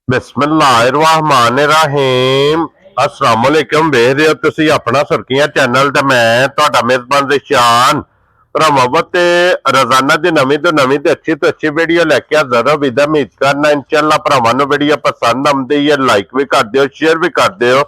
बिस्मिल्लाहिर्रहमानिर्रहीम अस्सलाम वालेकुम। वेख रहे हो तुसी अपना सुर्खियां चैनल ते मैं तुहाडा मेजबान जिशान भरावां ते रोजाना दी नवीं तो अच्छी वीडियो लैके हाजिर विदा उम्मीद करना इंशाअल्लाह भरावां नूं वीडियो पसंद आउंदी है लाइक भी कर दिओ शेयर भी कर दिओ।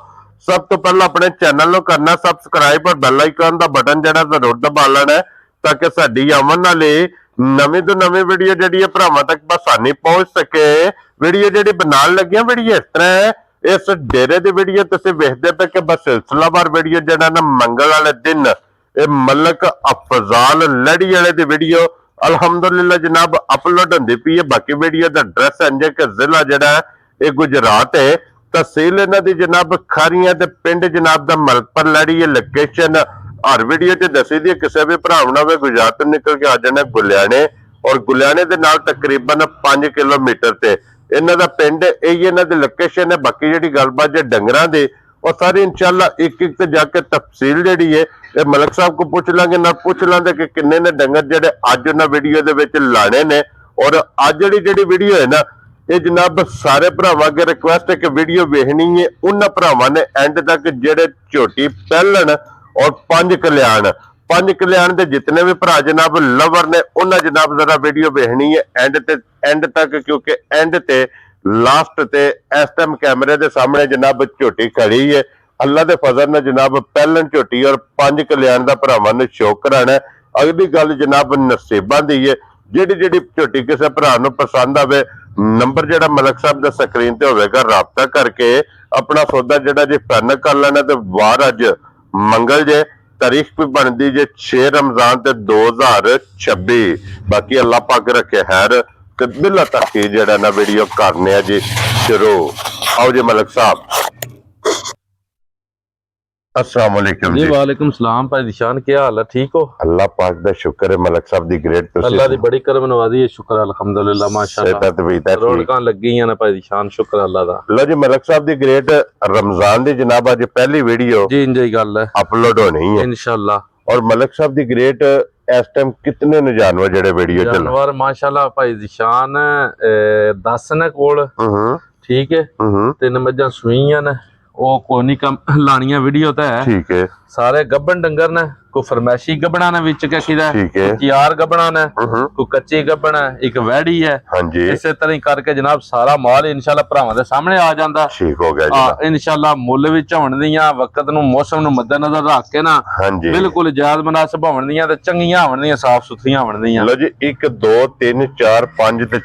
सब तो पहला अपने चैनल नूं करना सबसक्राइब और बेल आइकन दा बटन जिहड़ा जरूर दबा लेना है ताकि साडी आवन वाली नवीं तो नवीं वीडियो जिहड़ी है भरावां तक आसानी पहुंच सके। वीडियो जिहड़ी बनाउण लगियां वीडियो इस तरह है, इस डेरे दी वीडियो तुसीं वेखदे पे कि बस सिलसिलावार वीडियो जिहड़ा ना मंगल वाले दिन ये मलक अफजाल लड़ी वाले दी वीडियो अलहमदुलिल्लाह जनाब अपलोड होंदी पई है। बाकी वीडियो दा एड्रेस है कि जिला जिहड़ा है ये गुजरात है, तहसील इन्हां दी जनाब खारियां ते पिंड जनाब दा मलकपुर लड़ी है। लोकेशन हर वीडियो च दसी दी किसी भी भरा ना होवे गुजरात तो निकल के आ जाना गुलियाने और गुलियाने दे नाल तकरीबन 5 किलोमीटर ते इन्हां दा पिंड यही इन्हां दी लोकेशन है। बाकी जिहड़ी गलबात जे डंगरां दी और सारी इंशाअल्लाह एक एक ते जाके तफसील जिहड़ी है ये मलक साहब को पूछ लांगे ना पूछ लांगे कि किन्ने ने डंगर जिहड़े अज उन्हां वीडियो दे विच लाने ने। और अज जिहड़ी वीडियो है ना ये जनाब सारे भरावां अगे रिक्वेस्ट है कि वीडियो वेखनी है उन्हां भरावां ने एंड तक जिहड़े झोटी पहलन और पंज कल्याण दे जितने भी भरा जनाब लवर ने उन्हें जनाब जरा वीडियो वेखनी है एंड तक क्योंकि एंड ते लास्ट ते इस टाइम कैमरे दे सामने जनाब झोटी खड़ी है। अल्लाह दे फजल ने जनाब पहलन झोटी और पंज कल्याण दा भरावां ने शो कराना है। अगली गल जनाब नसीबां दी है, जिहड़ी जिहड़ी झोटी किसी भरा नूं पसंद आवे नंबर जिहड़ा मलक साहब दा स्क्रीन ते होवेगा राबता करके अपना सौदा जिहड़ा जी फाइनल कर लेना। ते वार अज मंगल जे तारीख भी बनती जे 6 रमजान ते 2026। बाकी अल्लाह पाक रखे खैर ते बिला तक जेड़ा ना वीडियो करने जी शुरू। आओ जी मलक साहब अस्सलाम वालेकुम जी। वालेकुम सलाम भाई दिशान, क्या हाल है? ठीक हो? अल्लाह पाक दा शुक्र है मलक साहब दी ग्रेट अल्लाह दी बड़ी करम नवाजी है। शुक्र अल्हम्दुलिल्लाह माशाअल्लाह रौनकां लगी हैं ना भाई दिशान, शुक्र अल्लाह दा। लो जी मलक साहब दी ग्रेट रमजान दी जनाब अज पहली वीडियो जी इंज गल है अपलोड होनी है इंशाअल्लाह। और मलक साहब दी ग्रेट इस टाइम कितने ने जानवर जेडे वीडियो चल जानवर माशाअल्लाह भाई दिशान 10 ने कोल ठीक है। 3 मज्जां सूईयां ने ओ कोनी कम लानियां वीडियो ते है ठीक है। सारे गब्बन डंगर ने को फरमैशी गब्बना ने विच कखीदा यार गब्बना ने को कच्ची गब्बन है एक वैड़ी है। हां जी इसे तरह ही करके जनाब सारा माल इंशाल्लाह भरावां दे सामने आ जांदा। ठीक हो गया जी इंशाल्लाह मुੱਲ भी ਝਵਣ ਦੀਆਂ वक्त ਨੂੰ मौसम ਨੂੰ मद्देनजर रख के ना हां जी बिल्कुल जायज मुनासिब ਹੋਣ ਦੀਆਂ ਤੇ ਚੰਗੀਆਂ ਹੋਣ ਦੀਆਂ ਸਾਫ ਸੁਥਰੀਆਂ ਹੋਣ ਦੀਆਂ। ਲੋ ਜੀ 1 2 3 4 5 ਤੇ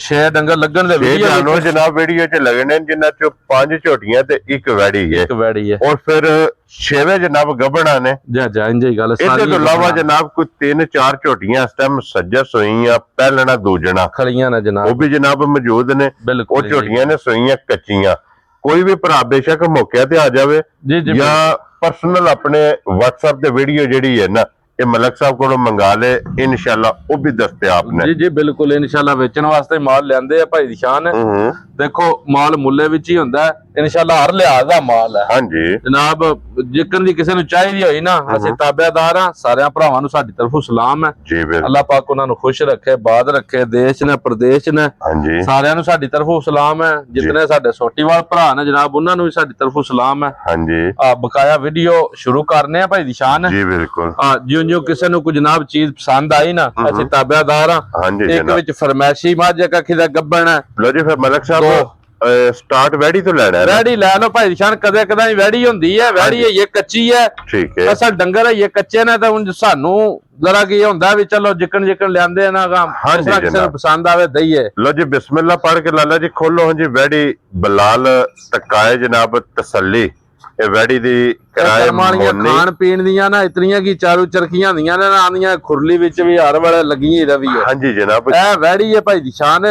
6 ਡੰਗਰ ਲੱਗਣ ਦੇ ਵੀਡੀਓ ਜਨਾਬ ਵੀਡੀਓ ਚ ਲੱਗਣੇ ਜਿਨ੍ਹਾਂ ਚੋਂ 5 ਝੋਟੀਆਂ ਤੇ ਇੱਕ ਵੈੜੀ ਹੈ और फिर 6वें जनाब गबड़ा ने जा इंज ही गल इसके तो अलावा जनाब कोई 3 4 झोटियां इस टाइम सज्जा सोईयां पहलना दूजना खड़ियां ने जनाब वो भी जनाब मौजूद ने और झोटियां ने सोईयां कच्चियां। कोई भी भरा बेशक मौके ते आ जावे या पर्सनल अपने WhatsApp ते वीडियो जेडी है ना ये मलक साहब को मंगा ले इंशाल्लाह वो भी दस्तयाब ने। जी जी बिल्कुल इंशाल्लाह बेचने वास्ते माल लेंदे आ भाई दिशान। देखो माल मुੱਲੇ ਵਿੱਚ ਹੀ ਹੁੰਦਾ इंशाल्लाह हर लिहाज ਦਾ माल है। हां जी जनाब जिकन दी किसी ਨੂੰ ਚਾਹੀਦੀ ਹੋਈ ਨਾ ਅਸੀਂ ਤਾਬੇਦਾਰ ਆ ਸਾਰਿਆਂ ਭਰਾਵਾਂ ਨੂੰ ਸਾਡੀ ਤਰਫੋਂ ਸਲਾਮ ਹੈ ਜੀ ਬਿਲਕੁਲ। ਅੱਲਾਹ ਪਾਕ ਉਹਨਾਂ ਨੂੰ ਖੁਸ਼ ਰੱਖੇ ਬਾਦ ਰੱਖੇ ਦੇਸ਼ ਨੇ ਪ੍ਰਦੇਸ਼ ਨੇ हां जी ਸਾਰਿਆਂ ਨੂੰ ਸਾਡੀ ਤਰਫੋਂ ਸਲਾਮ ਹੈ। ਜਿਤਨੇ ਸਾਡੇ ਸੋਟੀਵਾਲ ਭਰਾ ਨੇ ਜਨਾਬ ਉਹਨਾਂ ਨੂੰ ਵੀ ਸਾਡੀ ਤਰਫੋਂ ਸਲਾਮ ਹੈ। हां जी ਆ ਬਕਾਇਆ ਵੀਡੀਓ ਸ਼ੁਰੂ ਕਰਨੇ ਆ ਭਾਈ ਦਿਸ਼ਾਨ जी बिल्कुल। ਜਿਉਂ ਕਿਸੇ ਨੂੰ ਕੋਈ ਜਨਾਬ ਚੀਜ਼ ਪਸੰਦ ਆਈ ਨਾ ਅਸੀਂ ਤਾਬੇਦਾਰ ਆ। हां जी ਇੱਕ ਵਿੱਚ ਫਰਮਾਇਸ਼ੀ ਮਾਝ ਕਖੀ ਦਾ ਗੱਬਣ ਹੈ। लो जी फिर मलक साहब स्टार्ट वैडी तो लेना है वैडी ले लो भाई निशान कदे कदा वैडी होंदी है वैडी है ये कच्ची है ठीक है। असल डंगर है ये कच्चे ने तो उन सानू जरा की होंदा भी चलो जिकन जिकन लेंदे ना काम किसी ने पसंद आवे दईए। लो जी बिस्मिल्लाह पढ़ के लाला जी खोलो जी वैडी बलाल तकाए जनाब तसल्ली ये वैडी दी किराए खान पीन दियां ना इतनियां की चारू चरखियां दियां ने आंदियां खुरली विच भी हर वेले लगी रवि है। हां जी जनाब ए वैडी है भाई दिशान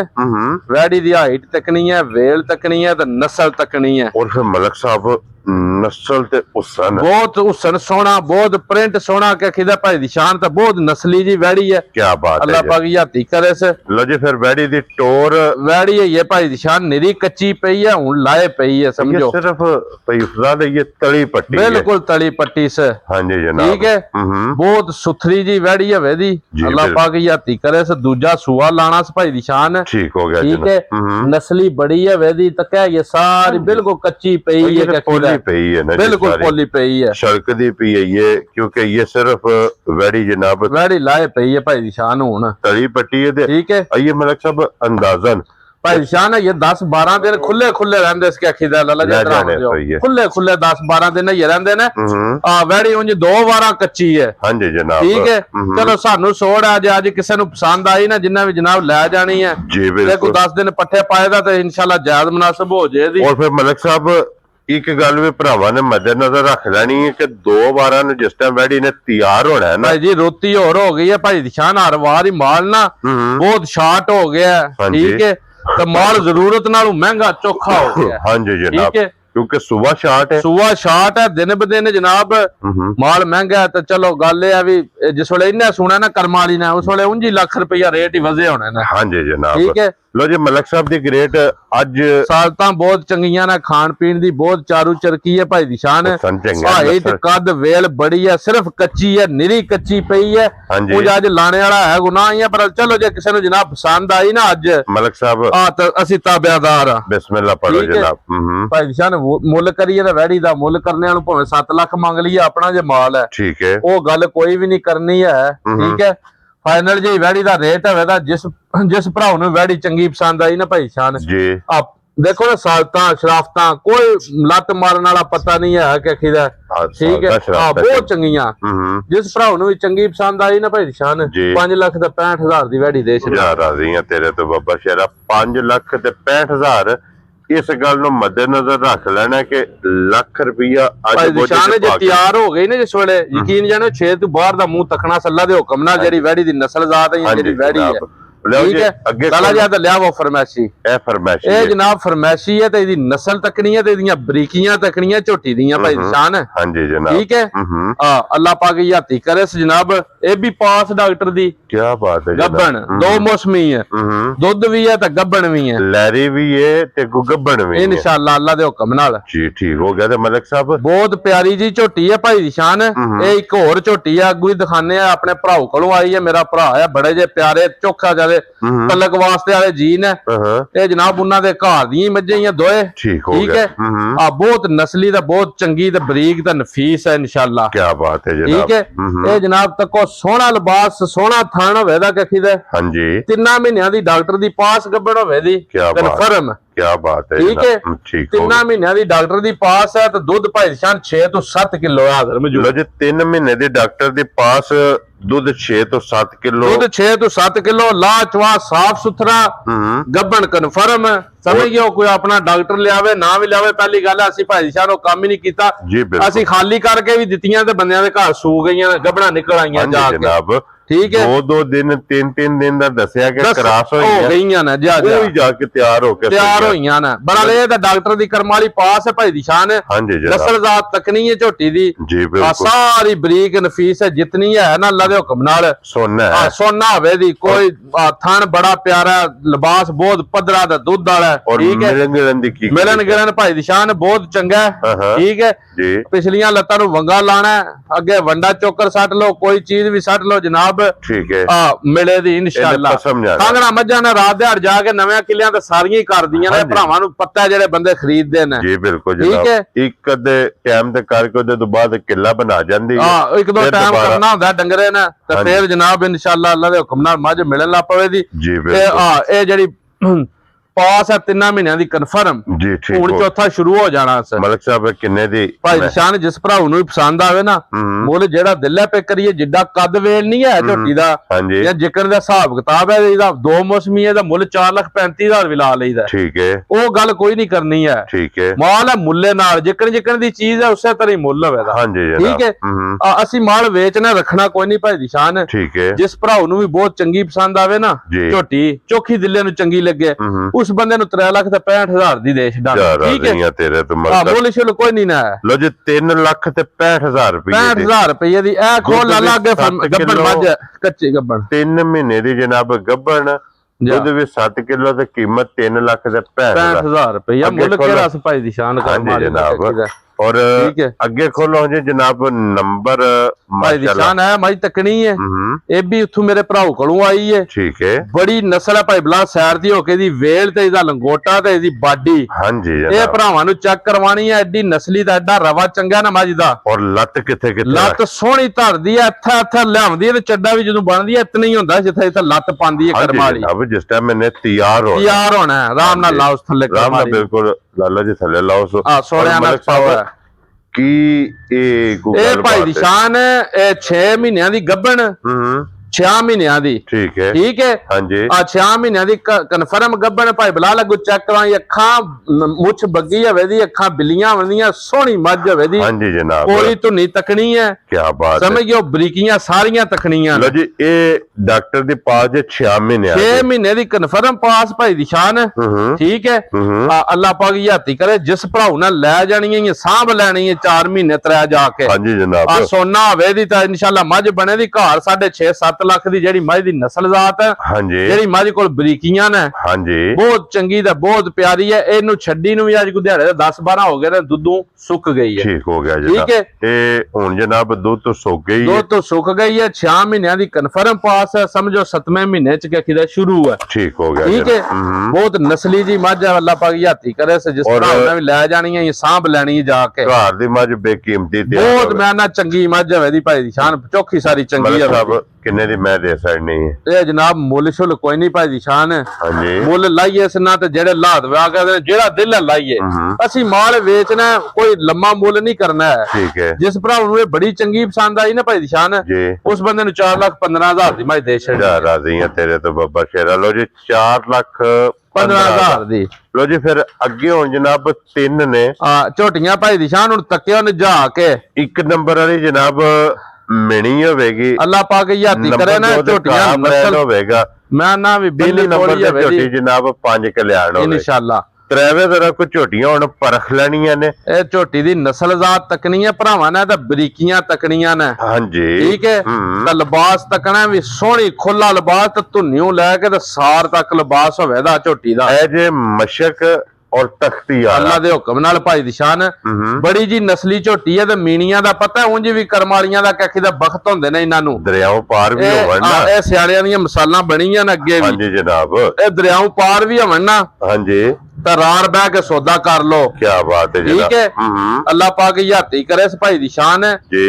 वैडी दी हाइट तकनी है वेल तकनी है ते नस्ल तकनी है और फिर मलक साहब नस्ल ते हुसन बहुत हुसन सोना बहुत प्रिंट सोना के खिदा भाई दिशान तो बहुत नस्ली जी वैडी है। क्या बात अल्लाह पाक याती करे से। लो जी फिर वैडी दी टोर वैडी है ये भाई दिशान निरी कच्ची पई है हुन लाए पई है समझो सिर्फ पई फजा ये तली पट्टी बिल्कुल तली पट्टी से। हाँ जी जनाब। ठीक है, बहुत सुथरी जी वैड़ी है दी। अल्लाह पाक याती करे से दूजा सुआ लाना से भाई दी शान। ठीक हो गया। ठीक है, नस्ली बड़ी है वैदी तक है, ये सारी बिल्कुल कच्ची पई है, पोली पई है ना, बिल्कुल पोली पई है, सड़क दी पई है ये, क्योंकि ये सिर्फ वैड़ी जनाब वैड़ी लाए पई है भाई दी शान हुन तली पट्टी है। ठीक है, ये मलिक साहब अंदाजन भाई शान है ये 10-12 दिन खुले खुले रहंदे इसके अखीदा लला जी, खुले खुले 10-12 दिन ये रहंदे ने। वैड़ी उंज 2 बार कच्ची है। हां जी जनाब। ठीक है, चलो सानू सोड़ है, अज किसी नु पसंद आई ना, जिन्ना भी जनाब ले जानी है जी बिल्कुल, 10 दिन पट्ठे पाएदा ते इंशाल्लाह जायज मुनासिब हो जाएगी। और फिर मलिक साहब एक गल भी भरावां ने मद्देनजर रख लेनी है कि 2 बार ने जिस टाइम वैड़ी ने तैयार होना है ना भाई जी, रोटी और हो गई है भाई दिशान, हर वार ही माल ना बहुत शार्ट हो गया है। ठीक है, तो माल जरूरत नालों महंगा चोखा हो गया। हाँ जी जनाब, ठीक है, क्योंकि सुबह शार्ट है, सुबह शार्ट है, दिन ब दिन जनाब माल महंगा है। तो चलो गल है भी जिस वेले इन्हें सुना ना करमाली ने, उस वेले 29 लाख रुपया रेट ही वजे होने ने। हाँ जी जनाब। ठीक है, लो जी मलिक साहब दी ग्रेट अज सालतां बहुत चंगियां ने, खान पीन दी बहुत चारू चरकी है भाई दी शान। हाइट कद वेल बड़ी है, सिर्फ कच्ची है, निरी कच्ची पई है। कुछ अज लाने वाला है गुनाह ही है, पर चलो जे किसी ने जनाब पसंद आई ना अज मलिक साहब तो असी ताबेदार हां। बिस्मिल्लाह पढ़ो जनाब। भाई दी शान मुल करिए ना, वैड़ी दा मुल करने वालों भावें 7 लाख मंग लीए, अपना जे माल है। ठीक है, वो गल कोई भी नहीं करनी है। ठीक है, फाइनल जी वैड़ी दा रेट है जिस जिस भराव नूं वैड़ी चंगी पसंद आई ना भाई शान जी, आप देखो ना, सालतां शराफतां कोई लत मारन वाला पता नहीं है कि खिदा। ठीक है, बहुत चंगियां, जिस भराव नूं भी चंगी पसंद आई ना भाई शान 5 लाख ते 65,000 दी वैड़ी दे छड़ा। राजी हां तेरे तो बाबा शेरा, 5 लाख ते 65,000। इस गल नु मद्देनजर रख लेना कि लाख रुपया अज तैयार हो गई ना जिस वेले, यकीन जानो 6 तो बाहर दा मुंह तकना सल्ला दे हुक्म नाल जेड़ी वैड़ी दी नस्ल जात है, जेड़ी वैड़ी है। ठीक है, गला ज्यादा लिया वो फरमैशी, ए जनाब फरमैशी है, ते इदी नस्ल तकनी है, ते इदियां बरीकियां तकनियां झोटी दियां भाई निशान है। हां जी जनाब। ठीक है, अल्लाह पाक याती करे जनाब। ए भी पास डॉक्टर दी, क्या बात है, गब्बन 2 मौसमी है, दुध भी है ते गब्बन भी है, लैरी भी है ते गब्बन भी है इंशाल्लाह अल्लाह दे हुक्म नाल। जी ठीक हो गया। ते मलिक साहब बहुत प्यारी जी झोटी है भाई निशान। ए एक होर झोटी है, अगू ही दिखाने अपने भराओ कोलों आई है, मेरा भरा है, बड़े जे प्यारे चोखा जादे तलक वास्ते वाले जी ने। ए जनाब उन्हां दे घर दी मज्जे ही दोए। ठीक है, बहुत नस्ली दा बहुत चंगी ते बरीक ते नफीस है इंशाल्लाह। क्या बात है जनाब। ठीक है, ए जनाब तको सोहना लिबास सोहना थान होवे दा कखीदा। हां जी, 3 महीनों दी डॉक्टर दी पास गब्बड़ होवे दी कन्फर्म। क्या बात है, ठीक है, 3 महीनों दी डॉक्टर दी पास है, तो दुध भाई शान 6 तो 7 किलो हाजिर मौजूद है। 3 महीने दी डॉक्टर दी पास दुध 6 तो 7 किलो, दुध 6 तो 7 किलो, लाचवा साफ सुथरा गब्बन कन्फर्म। समझ गए, कोई अपना डॉक्टर लियावे ना भी लियावे, पहली गल है असी भाई शान काम ही नहीं कीता, असी खाली करके भी दित्तियां ते बंदियां दे घर सू गईयां, गब्बना निकल आईयां जाके। ठीक है, 2 दिन 3 दिन दा दसया कि क्रॉस हो गईयां ना, जाके तैयार होईयां ना। बड़ा ले दा डॉक्टर दी करमाली पास है भाई दी शान। नस्ल जात तकनी है झोटी दी, सारी बरीक नफीस है, जितनी है ना अल्लाह दे हुक्म नाल सोना है, सोना होवे दी। कोई थन बड़ा प्यारा, लिबास बहुत पदरा दा दुध वाला। ठीक है, मिलन गिलन भाई दी शान बहुत चंगा है। ठीक है, पिछलियां लत्तां नूं वंगा लाना, अगे वंडा चोकर सट लो, कोई चीज भी सट लो जनाब। ठीक है, मिले दी इंशाल्लाह। खांगड़ा मज्जां ने रात दिहाड़ जाके नवे किलियां ते सारियां ही कर दियां ने, भरावां नूं पता जेड़े बंदे खरीददे ने। जी बिल्कुल जनाब। ठीक है, एक अदे टाइम ते करके ओदे तो बाद किला बना जांदी है। हां, एक दो टाइम करना हुंदा डंगरे ने, ते फिर जनाब इंशाल्लाह अल्लाह दे हुक्म नाल मज मिलन लग पवे दी। जी बिल्कुल, ए जेड़ी पास है 3 महीनों दी कन्फर्म। जी ठीक, हुण चौथा शुरू हो जाना। मलिक साहब किन्ने दी भाई निशान जिस भराऊ नूं पसंद आवे ना, मुल जेड़ा दिल है पे करिए, जिड्डा कद वेल नहीं है झोटी दा या जिकन दा हिसाब किताब है, इहदा 2 मौसमी है, मुल 4,35,000 भी ला लईदा। ठीक है, ओ गल कोई नहीं करनी है। ठीक है, माल है मुल्ले नाल, जिकन जिकन दी चीज है उसे तरह ही मुल होवेगा। हां जी, ठीक है, असि माल वेचना रखना कोई नहीं भाई निशान। ठीक है, जिस भराऊ नूं भी बहुत चंगी पसंद आवे ना झोटी, चोखी दिले नूं चंगी लगे, उस बंदे नूं 3 लाख ते 65,000 दी देश डाल। ठीक है, तेरे तो मुल शुल कोई नहीं ना है। लो जी 3 लाख ते 65,000 रुपए, 65,000 रुपए दी ए खोल ला लागे गब्बन मज कच्ची गब्बन 3 महीने दी जनाब गब्बन, दुध भी 7 किलो ते कीमत 3 लाख ते 65,000 रुपया। मुल केड़ा भाई दी शान कर मारी जनाब। और अगे खोलो जी जनाब नंबर भाई दी शान है माई तकनी है ये भी उथों मेरे भराओ कोलों आई है ठीक है बड़ी नस्ल है भाई बला सैर दी होके दी वेल ते इदा लंगोटा ते इदी बाडी हां जी ये भरावां नु चेक करवानी है एडी नस्ली दा एडा रवा चंगा ना मज दा और लत किथे किथे लत सोहनी धरदी है इत्था इत्था लियावदी है ते चड्डा भी जदों बनदी है इतनी ही हुंदा जिथे इत्थे लत पांदी है कर्मा वाली अब जिस टाइम मैंने तैयार होना है आराम नाल लाओ थल्ले आराम नाल बिल्कुल लाला जी थल्ले लाओ सो हां सोहणिया नाल पावर की ए भाई दी शान 6 महीनों दी गब्बन 6 महीनों दी ठीक है हां जी 6 महीनों दी कन्फर्म गब्बन भाई बला लगू चेक करवाई अखां मुछ बग्गी हवे दी अखां बिल्लियां वंदियां सोहनी मझ हवे दी हां जी जनाब कोई धुनी तकनी है क्या बात समझ गयो बरीकियां सारियां तकनियां लो जी ए डॉक्टर दी पास 6 महीने 6 महीने दी कन्फर्म पास भाई दी शान ठीक है अल्लाह पाक याती करे जिस भराऊ नाल ले जानी है सांभ लेनी है 4 महीने 3 जाके हां जी जनाब सोना हवे दी ता इंशाल्लाह मझ बने दी घर 6.5-7 ਲੱਖ ਦੀ ਜਿਹੜੀ ਮੱਝ ਦੀ ਨਸਲ ਜ਼ਾਤ ਹੈ ਹਾਂਜੀ ਜਿਹੜੀ ਮੱਝ ਕੋਲ ਬਰੀਕੀਆਂ ਨੇ ਹਾਂਜੀ ਬਹੁਤ ਚੰਗੀ ਤੇ ਬਹੁਤ ਪਿਆਰੀ ਹੈ ਇਹਨੂੰ ਛੱਡੀ ਨੂੰ ਵੀ ਅੱਜ ਕੋਈ ਦਿਹਾੜੇ 10-12 ਹੋ ਗਏ ਤੇ ਦੁੱਧੋਂ ਸੁੱਕ ਗਈ ਹੈ ਠੀਕ ਹੋ ਗਿਆ ਜੀ ਠੀਕ ਹੈ ਇਹ ਹੁਣ ਜਨਾਬ ਦੁੱਧ ਤੋਂ ਸੁੱਕ ਗਈ ਹੈ ਦੁੱਧ ਤੋਂ ਸੁੱਕ ਗਈ ਹੈ 6 ਮਹੀਨਿਆਂ ਦੀ ਕਨਫਰਮ ਪਾਸ ਹੈ ਸਮਝੋ 7ਵੇਂ ਮਹੀਨੇ ਚ ਕਿਦਾ ਸ਼ੁਰੂ ਹੈ ਠੀਕ ਹੋ ਗਿਆ ਠੀਕ ਹੈ ਬਹੁਤ ਨਸਲੀ ਜੀ ਮੱਝ ਹੈ ਅੱਲਾਹ ਪਾਕ ਯਾਤੀ ਕਰੇ ਜਿਸ ਤਰ੍ਹਾਂ ਉਹਨਾਂ ਵੀ ਲੈ ਜਾਣੀ ਹੈ ਇਹ ਸਾਂਭ ਲੈਣੀ ਹੈ ਜਾ ਕੇ ਘਰ ਦੀ ਮੱਝ ਬੇਕੀਮਤੀ ਤੇ ਬਹੁਤ ਮੈਂ ਨਾ ਚੰਗੀ ਮੱਝ ਹੈ ਦੀ ਭਾਈ ਦੀ ਸ਼ਾਨ ਚੌਖੀ ਸਾਰੀ ਚੰਗੀ ਹੈ ਕਿੰਨੇ ਦੀ ਮੈਂ ਦੇ ਸਕਣੀ ਹੈ ਇਹ ਜਨਾਬ ਮੁੱਲ ਸ਼ੁੱਲ ਕੋਈ ਨਹੀਂ ਭਾਈ ਦੀ ਸ਼ਾਨ ਹੈ ਹਾਂਜੀ ਮੁੱਲ ਲਾਈਏ ਇਸ ਨਾ ਤੇ ਜਿਹੜੇ ਲਾਤ ਵਿਆਹ ਕਰਦੇ ਜਿਹੜਾ ਦਿਲ ਲਾਈਏ ਅਸੀਂ ਮਾਲ ਵੇਚਣਾ ਕੋਈ ਲੰਮਾ ਮੁੱਲ ਨਹੀਂ ਕਰਨਾ ਹੈ ਠੀਕ ਹੈ ਜਿਸ ਭਰਾ ਨੂੰ ਇਹ ਬੜੀ ਚੰਗੀ ਪਸੰਦ ਆਈ ਨਾ ਭਾਈ ਦੀ ਸ਼ਾਨ ਉਸ ਬੰਦੇ ਨੂੰ 4,15,000 ਦੀ ਮੈਂ ਦੇ ਛੱਡਿਆ ਰਾਜ਼ੀ ਆ ਤੇਰੇ ਤੋਂ ਬੱਬਾ ਸ਼ੇਰਾ ਲੋ ਜੀ 4,15,000 ਦੀ ਲੋ ਜੀ ਫਿਰ ਅੱਗੇ ਹੁਣ ਜਨਾਬ 3 ਨੇ ਝੋਟੀਆਂ ਭਾਈ ਦੀ ਸ਼ਾਨ ਹੁਣ ਤੱਕਿਓ ਨਜਾ ਕੇ ਇੱਕ ਨੰਬਰ ਵਾਲੀ ਜਨਾਬ ਮਿਣੀ ਹੋਵੇਗੀ ਅੱਲਾਹ ਪਾਕ ਯਾਤੀ ਕਰੇ ਨਾ ਝੋਟੀਆਂ ਨਸਲ ਹੋਵੇਗਾ ਮੈਂ ਨਾ ਵੀ ਬਿੱਲੀ ਨੰਬਰ ਦੀ ਝੋਟੀ ਜਨਾਬ 5 ਕਲਿਆਣ ਹੋਵੇ ਇਨਸ਼ਾਅੱਲਾ ਤ੍ਰੈਵੇ ਤਰ੍ਹਾਂ ਕੋ ਝੋਟੀਆਂ ਹੁਣ ਪਰਖ ਲੈਣੀਆਂ ਨੇ ਇਹ ਝੋਟੀ ਦੀ ਨਸਲ ਜ਼ਾਤ ਤਕਣੀ ਹੈ ਭਰਾਵਾਂ ਨੇ ਤਾਂ ਬਰੀਕੀਆਂ ਤਕਣੀਆਂ ਨੇ ਹਾਂਜੀ ਠੀਕ ਹੈ ਤਾਂ ਲਿਬਾਸ ਤਕਣਾ ਵੀ ਸੋਹਣੀ ਖੁੱਲਾ ਲਿਬਾਸ ਤੇ ਧੁੰਨਿਓਂ ਲੈ ਕੇ ਤੇ ਸਾਰ ਤੱਕ ਲਿਬਾਸ ਹੋਵੇ ਦਾ ਝੋਟੀ ਦਾ ਇਹ ਜੇ ਮਸ਼ਕ और तख्ती अल्लाह दे हुक्म नाल भाई दी शान बड़ी जी नस्ली झोटी है ते मीणियां दा पता उंज भी करमालियां दा कखी दा बखत हुंदे ने इन्हां नु दरियाओं पार भी होवन ना ए सियाणियां दी मसालां बणीਆਂ ने अगे भी हां जी जनाब ए दरियाओं पार भी होवन ना हां जी ता रार बह के सौदा कर लो क्या बात है ठीक है अल्लाह पाक याती करे इस भाई दी शान है जी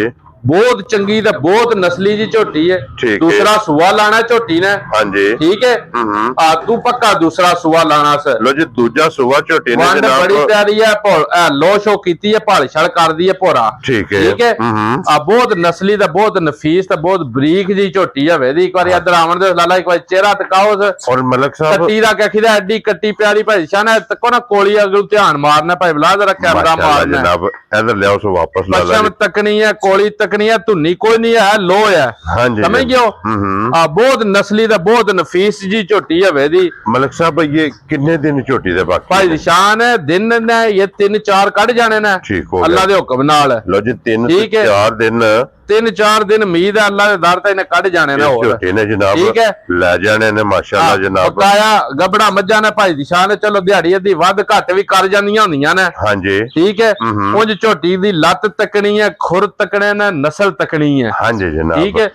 बहुत चंगी ते बहुत नस्ली जी झोटी है दूसरा सुआ लाना झोटी ने हां जी ठीक है तू पक्का दूसरा सुआ लाना से लो जी दूजा सुआ झोटी ने जनाब बड़ी प्यारी है लो शो कीती है भाल छड़ कर दी है भोरा ठीक है बहुत नस्ली ते बहुत नफीस ते बहुत बरीक जी झोटी है वेदी एक बार इधर आवन दे लाला एक बार चेहरा तकाओ और मलक साहब कट्टी दा कखी दा एडी कट्टी प्यारी भाई शान है तको ना कोली अगल ध्यान मारना भाई बला जरा कैमरा मारना जनाब इधर ले आओ सो वापस ला पश्चिम तकनी है कोली धुनी कोई नहीं है लो है समझ गयो बहुत नस्ली दा बहुत नफीस जी झोटी है दी मलिक साहब ये कितने दिन झोटी दे बाकी भाई निशान है दिन ने ये 3-4 कट जाने ने ठीक हो अल्लाह दे हुक्म नाल लो जी 3-4 दिन 3-4 दिन उम्मीद है अल्लाह दे दर ते इन्हें कट जाने ने और झोटी ने जनाब ठीक है ले जाने ने माशाअल्लाह जनाब पकाया गबड़ा मज्जा ने भाई दी शान चलो दिहाड़ी दी वध घट भी कर जांदियां हुंदियां ने हां जी ठीक है उंज झोटी दी लत तकनी है खुर तकने ने नस्ल तकनी है हां जी जनाब ठीक है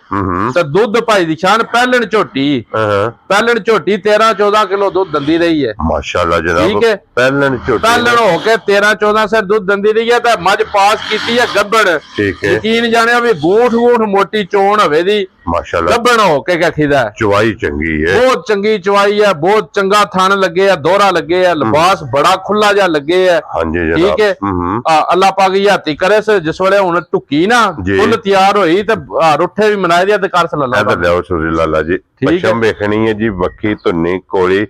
तो दूध भाई दी शान पहलन झोटी 13-14 किलो दूध दंदी रही है माशाअल्लाह जनाब ठीक है पहलन झोटी पहलन हो के 13-14 से दूध दंदी रही है तो मज पास कीती है गब्बड़ ठीक है यकीन जाने भी गूठ मोटी चोण हवे दी माशाअल्लाह गब्बड़ हो के कखीदा चवाई चंगी है बहुत चंगी चवाई है बहुत चंगा थान लगे है दोहरा लगे है लिबास बड़ा खुला जा लगे है हां जी ठीक है अल्लाह पाक याती करे से जिस वेले हुन टुकी ना फुल तैयार होई ते रुठे भी मनाए दिया ते कर सल्लल्लाहु अलैहि वसल्लम सुरी लाला जी पश्चिम देखनी है जी बक्की धुन्नी कोली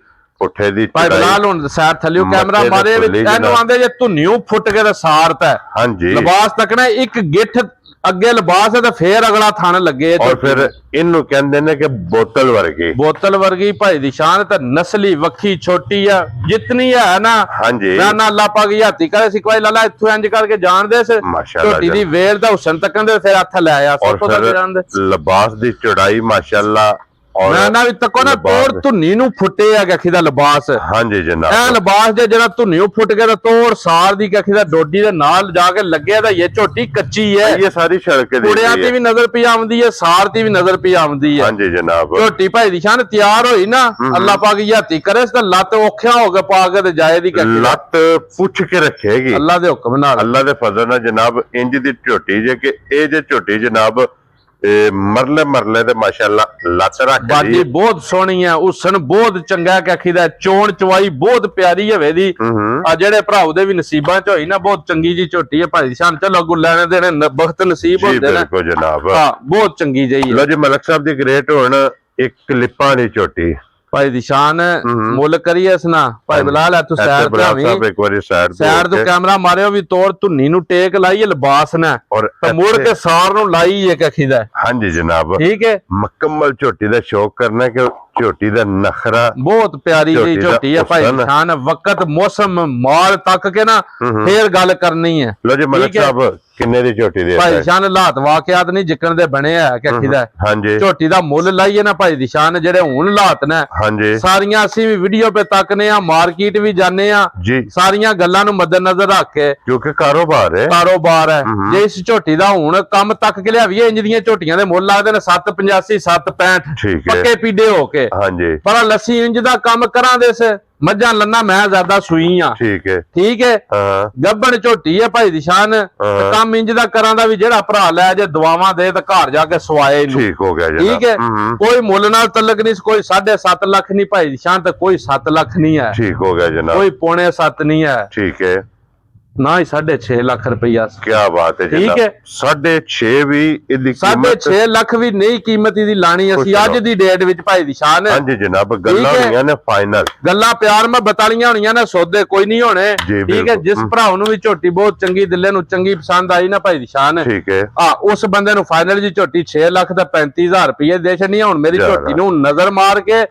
पुठे दी भाई बिलाल हुन सैर थलियो कैमरा मारे एनु आंदे जे धुन्नियों फुट के ते सारत है हां जी लिबास तकना एक गिठ अगे लिबास है तो फिर अगला थान लगे और फिर इन्नू कहंदे ने कि बोतल वर्गी भाई दी शान ते नस्ली वक्खी छोटी है जितनी है ना हां जी ना अल्लाह पाक याती करे सी कोई लाला इथों इंज करके जान दे से माशाअल्लाह छोटी दी वेल दा हुसन तकन दे फिर हथ ले आ और फिर लिबास दी चौड़ाई माशाअल्लाह ਮੈਂ ਨਾ ਵੀ ਤੱਕੋ ਨਾ ਤੋੜ ਧੁੰਨੀ ਨੂੰ ਫੁੱਟੇ ਆ ਗੱਖੀ ਦਾ ਲਿਬਾਸ। ਹਾਂਜੀ ਜਨਾਬ ਇਹ ਲਿਬਾਸ ਜੇ ਜਿਹੜਾ ਧੁੰਨੀ ਨੂੰ ਫੁੱਟ ਗਿਆ ਤਾਂ ਤੋੜ ਸਾਰ ਦੀ ਗੱਖੀ ਦਾ ਡੋਡੀ ਦੇ ਨਾਲ ਜਾ ਕੇ ਲੱਗਿਆ ਤਾਂ ਇਹ ਝੋਟੀ ਕੱਚੀ ਹੈ। ਇਹ ਸਾਰੀ ਛੜਕ ਦੀ ਕੁੜਿਆਂ ਤੇ ਵੀ ਨਜ਼ਰ ਪਈ ਆਉਂਦੀ ਹੈ, ਸਾਰ ਤੇ ਵੀ ਨਜ਼ਰ ਪਈ ਆਉਂਦੀ ਹੈ। ਹਾਂਜੀ ਜਨਾਬ ਝੋਟੀ ਭਾਈ ਦੀ ਸ਼ਾਨ ਤਿਆਰ ਹੋਈ ਨਾ, ਅੱਲਾਹ ਪਾਕ ਯਾਤੀ ਕਰੇ ਤਾਂ ਲੱਤ ਔਖਿਆ ਹੋ ਕੇ ਪਾ ਕੇ ਤੇ ਜਾਏ ਦੀ ਗੱਖੀ ਲੱਤ ਪੁੱਛ ਕੇ ਰੱਖੇਗੀ ਅੱਲਾਹ ਦੇ ਹੁਕਮ ਨਾਲ, ਅੱਲਾਹ ਦੇ ਫਜ਼ਲ ਨਾਲ ਜਨਾਬ। ਇੰਜ ਦੀ ਝੋਟੀ ਜੇ ਕਿ ਇਹ ਜੇ ਝੋਟੀ ਜਨਾਬ ਮਰਲੇ ਤੇ ਮਾਸ਼ਾਅੱਲਾ ਲੱਤ ਰੱਖਦੀ ਬਾਡੀ ਬਹੁਤ ਸੋਹਣੀ ਹੈ, ਉਸਨ ਬਹੁਤ ਚੰਗਾ ਕਖੀਦਾ, ਚੋਣ ਚਵਾਈ ਬਹੁਤ ਪਿਆਰੀ ਹੋਵੇ ਦੀ। ਆ ਜਿਹੜੇ ਭਰਾਉ ਦੇ ਵੀ ਨਸੀਬਾਂ ਚ ਹੋਈ ਨਾ ਬਹੁਤ ਚੰਗੀ ਜੀ ਝੋਟੀ ਹੈ ਭਾਈ ਸ਼ਾਨ। ਚਲੋ ਅੱਗੋਂ ਲੈਣੇ ਦੇਣੇ ਬਖਤ ਨਸੀਬ ਹੁੰਦੇ ਨੇ ਜਨਾਬ। ਹਾਂ ਬਹੁਤ ਚੰਗੀ ਜਈ ਲੋ ਜੀ ਮਲਕ ਸਾਹਿਬ ਦੀ ਗ੍ਰੇਟ ਹੁਣ ਇੱਕ ਕਲਿੱਪਾਂ ਦੀ ਝੋਟੀ ਭਾਈ ਦੀ ਸ਼ਾਨ ਮੁੱਲ ਕਰੀਏ ਇਸ ਨਾ ਭਾਈ ਬਲਾਲ ਹੈ ਤੂੰ ਸਾਈਡ ਤੇ ਆਵੀਂ, ਇੱਕ ਵਾਰੀ ਸਾਈਡ ਤੋਂ ਕੈਮਰਾ ਮਾਰਿਓ ਵੀ ਤੋੜ ਧੁੰਨੀ ਨੂੰ ਟੇਕ ਲਾਈਏ ਲਿਬਾਸ ਨਾ ਤੇ ਮੁੜ ਕੇ ਸਾਰ ਨੂੰ ਲਾਈ ਇੱਕ ਅਖੀਦਾ। ਹਾਂਜੀ ਜਨਾਬ ਠੀਕ ਹੈ ਮੁਕੰਮਲ ਝੋਟੀ ਦਾ ਸ਼ੌਕ ਕਰਨਾ ਕਿ ਝੋਟੀ ਦਾ ਨਖਰਾ ਬਹੁਤ ਪਿਆਰੀ ਜੀ ਝੋਟੀ ਹੈ ਭਾਈ ਸ਼ਾਨ। ਵਕਤ ਮੌਸਮ ਮਾਲ ਤੱਕ ਕੇ ਨਾ ਫੇਰ ਗੱਲ ਕਰਨੀ ਹੈ। ਲੋ ਜੀ ਮਲਕ ਸਾਹਿਬ ਕਿੰਨੇ ਦੀ ਝੋਟੀ ਦੇ ਭਾਈ ਸ਼ਾਨ ਹਾਲਾਤ ਵਾਕਿਆਤ ਨਹੀਂ ਜਿੱਕਣ ਦੇ ਬਣੇ ਆ ਕਿ ਅਖੀਦਾ। ਹਾਂਜੀ ਝੋਟੀ ਦਾ ਮੁੱਲ ਲਾਈਏ ਨਾ ਭਾਈ ਦੀ ਸ਼ਾਨ ਜਿਹੜੇ ਹੁਣ ਹਾਲਾਤ ਨੇ ਹਾਂਜੀ ਸਾਰੀਆਂ ਅਸੀਂ ਵੀ ਵੀਡੀਓ ਤੇ ਤੱਕਨੇ ਆ, ਮਾਰਕੀਟ ਵੀ ਜਾਣੇ ਆ ਜੀ, ਸਾਰੀਆਂ ਗੱਲਾਂ ਨੂੰ ਮੱਦੇਨਜ਼ਰ ਰੱਖ ਕੇ ਕਿਉਂਕਿ ਕਾਰੋਬਾਰ ਹੈ ਜੇ ਇਸ ਝੋਟੀ ਦਾ ਹੁਣ ਕੰਮ ਤੱਕ ਕੇ ਲਿਆਵੀਏ ਇੰਜ ਦੀਆਂ ਝੋਟੀਆਂ ਦੇ ਮੁੱਲ ਲੱਗਦੇ ਨੇ 785 765 ਪੱਕੇ ਪੀੜੇ ਹੋ ਕੇ। ਹਾਂਜੀ ਪਰ ਲੱਸੀ ਇੰਜ ਦਾ ਕੰਮ ਕਰਾਂ ਦੇ ਸੇ ਮੱਝਾਂ ਲੰਨਾ ਮੈਂ ਜ਼ਿਆਦਾ ਸੂਈ ਆ। ਠੀਕ ਹੈ ਗੱਬਣ ਝੋਟੀ ਹੈ ਭਾਈ ਦੀ ਸ਼ਾਨ। ਕੰਮ ਇੰਜ ਦਾ ਕਰਾਂ ਦਾ ਵੀ ਜਿਹੜਾ ਭਰਾ ਲੈ ਜੇ ਦਵਾਵਾਂ ਦੇ ਤਾਂ ਘਰ ਜਾ ਕੇ ਸਵਾਏ ਨੂੰ। ਠੀਕ ਹੋ ਗਿਆ ਠੀਕ ਹੈ ਕੋਈ ਮੁੱਲ ਨਾਲ ਤਲਕ ਨਹੀਂ, ਕੋਈ 7.5 ਲੱਖ ਨਹੀਂ ਭਾਈ ਦੀ ਸ਼ਾਨ ਤੇ ਕੋਈ 7 ਲੱਖ ਨਹੀਂ ਹੈ। ਠੀਕ ਹੋ ਗਿਆ ਜਨਾਬ ਕੋਈ ਪੌਣੇ 7 ਨਹੀਂ ਹੈ। ਠੀਕ ਹੈ ਨਾ ਹੀ 6.5 ਲੱਖ ਰੁਪਈਆ। ਕੀ ਬਾਤ ਹੈ ਜਨਾਬ। ਠੀਕ ਹੈ 6.5 ਵੀ ਇਹਦੀ 6.5 ਲੱਖ ਵੀ ਨਹੀਂ ਕੀਮਤ ਦੀ ਲਾਣੀ ਅਸੀਂ ਅੱਜ ਦੀ ਡੇਟ ਵਿੱਚ ਭਾਈ ਦੀ ਸ਼ਾਨ। ਹਾਂਜੀ ਜਨਾਬ ਗੱਲਾਂ ਹੋਈਆਂ ਨੇ ਫਾਈਨਲ, ਗੱਲਾਂ ਪਿਆਰ ਮੈਂ ਬਤਾਲੀਆਂ ਹੋਣੀਆਂ ਨੇ, ਸੌਦੇ ਕੋਈ ਨਹੀਂ ਹੋਣੇ। ਠੀਕ ਹੈ ਜਿਸ ਭਰਾ ਨੂੰ ਵੀ ਝੋਟੀ ਬਹੁਤ ਚੰਗੀ ਦਿਲੇ ਨੂੰ ਚੰਗੀ ਪਸੰਦ ਆਈ ਨਾ ਭਾਈ ਦੀ ਸ਼ਾਨ, ਠੀਕ ਹੈ ਉਸ ਬੰਦੇ ਨੂੰ ਫਾਈਨਲ ਜੀ ਝੋਟੀ 6 ਲੱਖ ਦਾ 35,000 ਰੁਪਏ ਦੇ ਛੱਡਣੀ। ਹੁਣ ਮੇਰੀ ਝੋਟੀ ਨੂੰ ਨਜ਼ਰ ਮਾਰ ਕੇ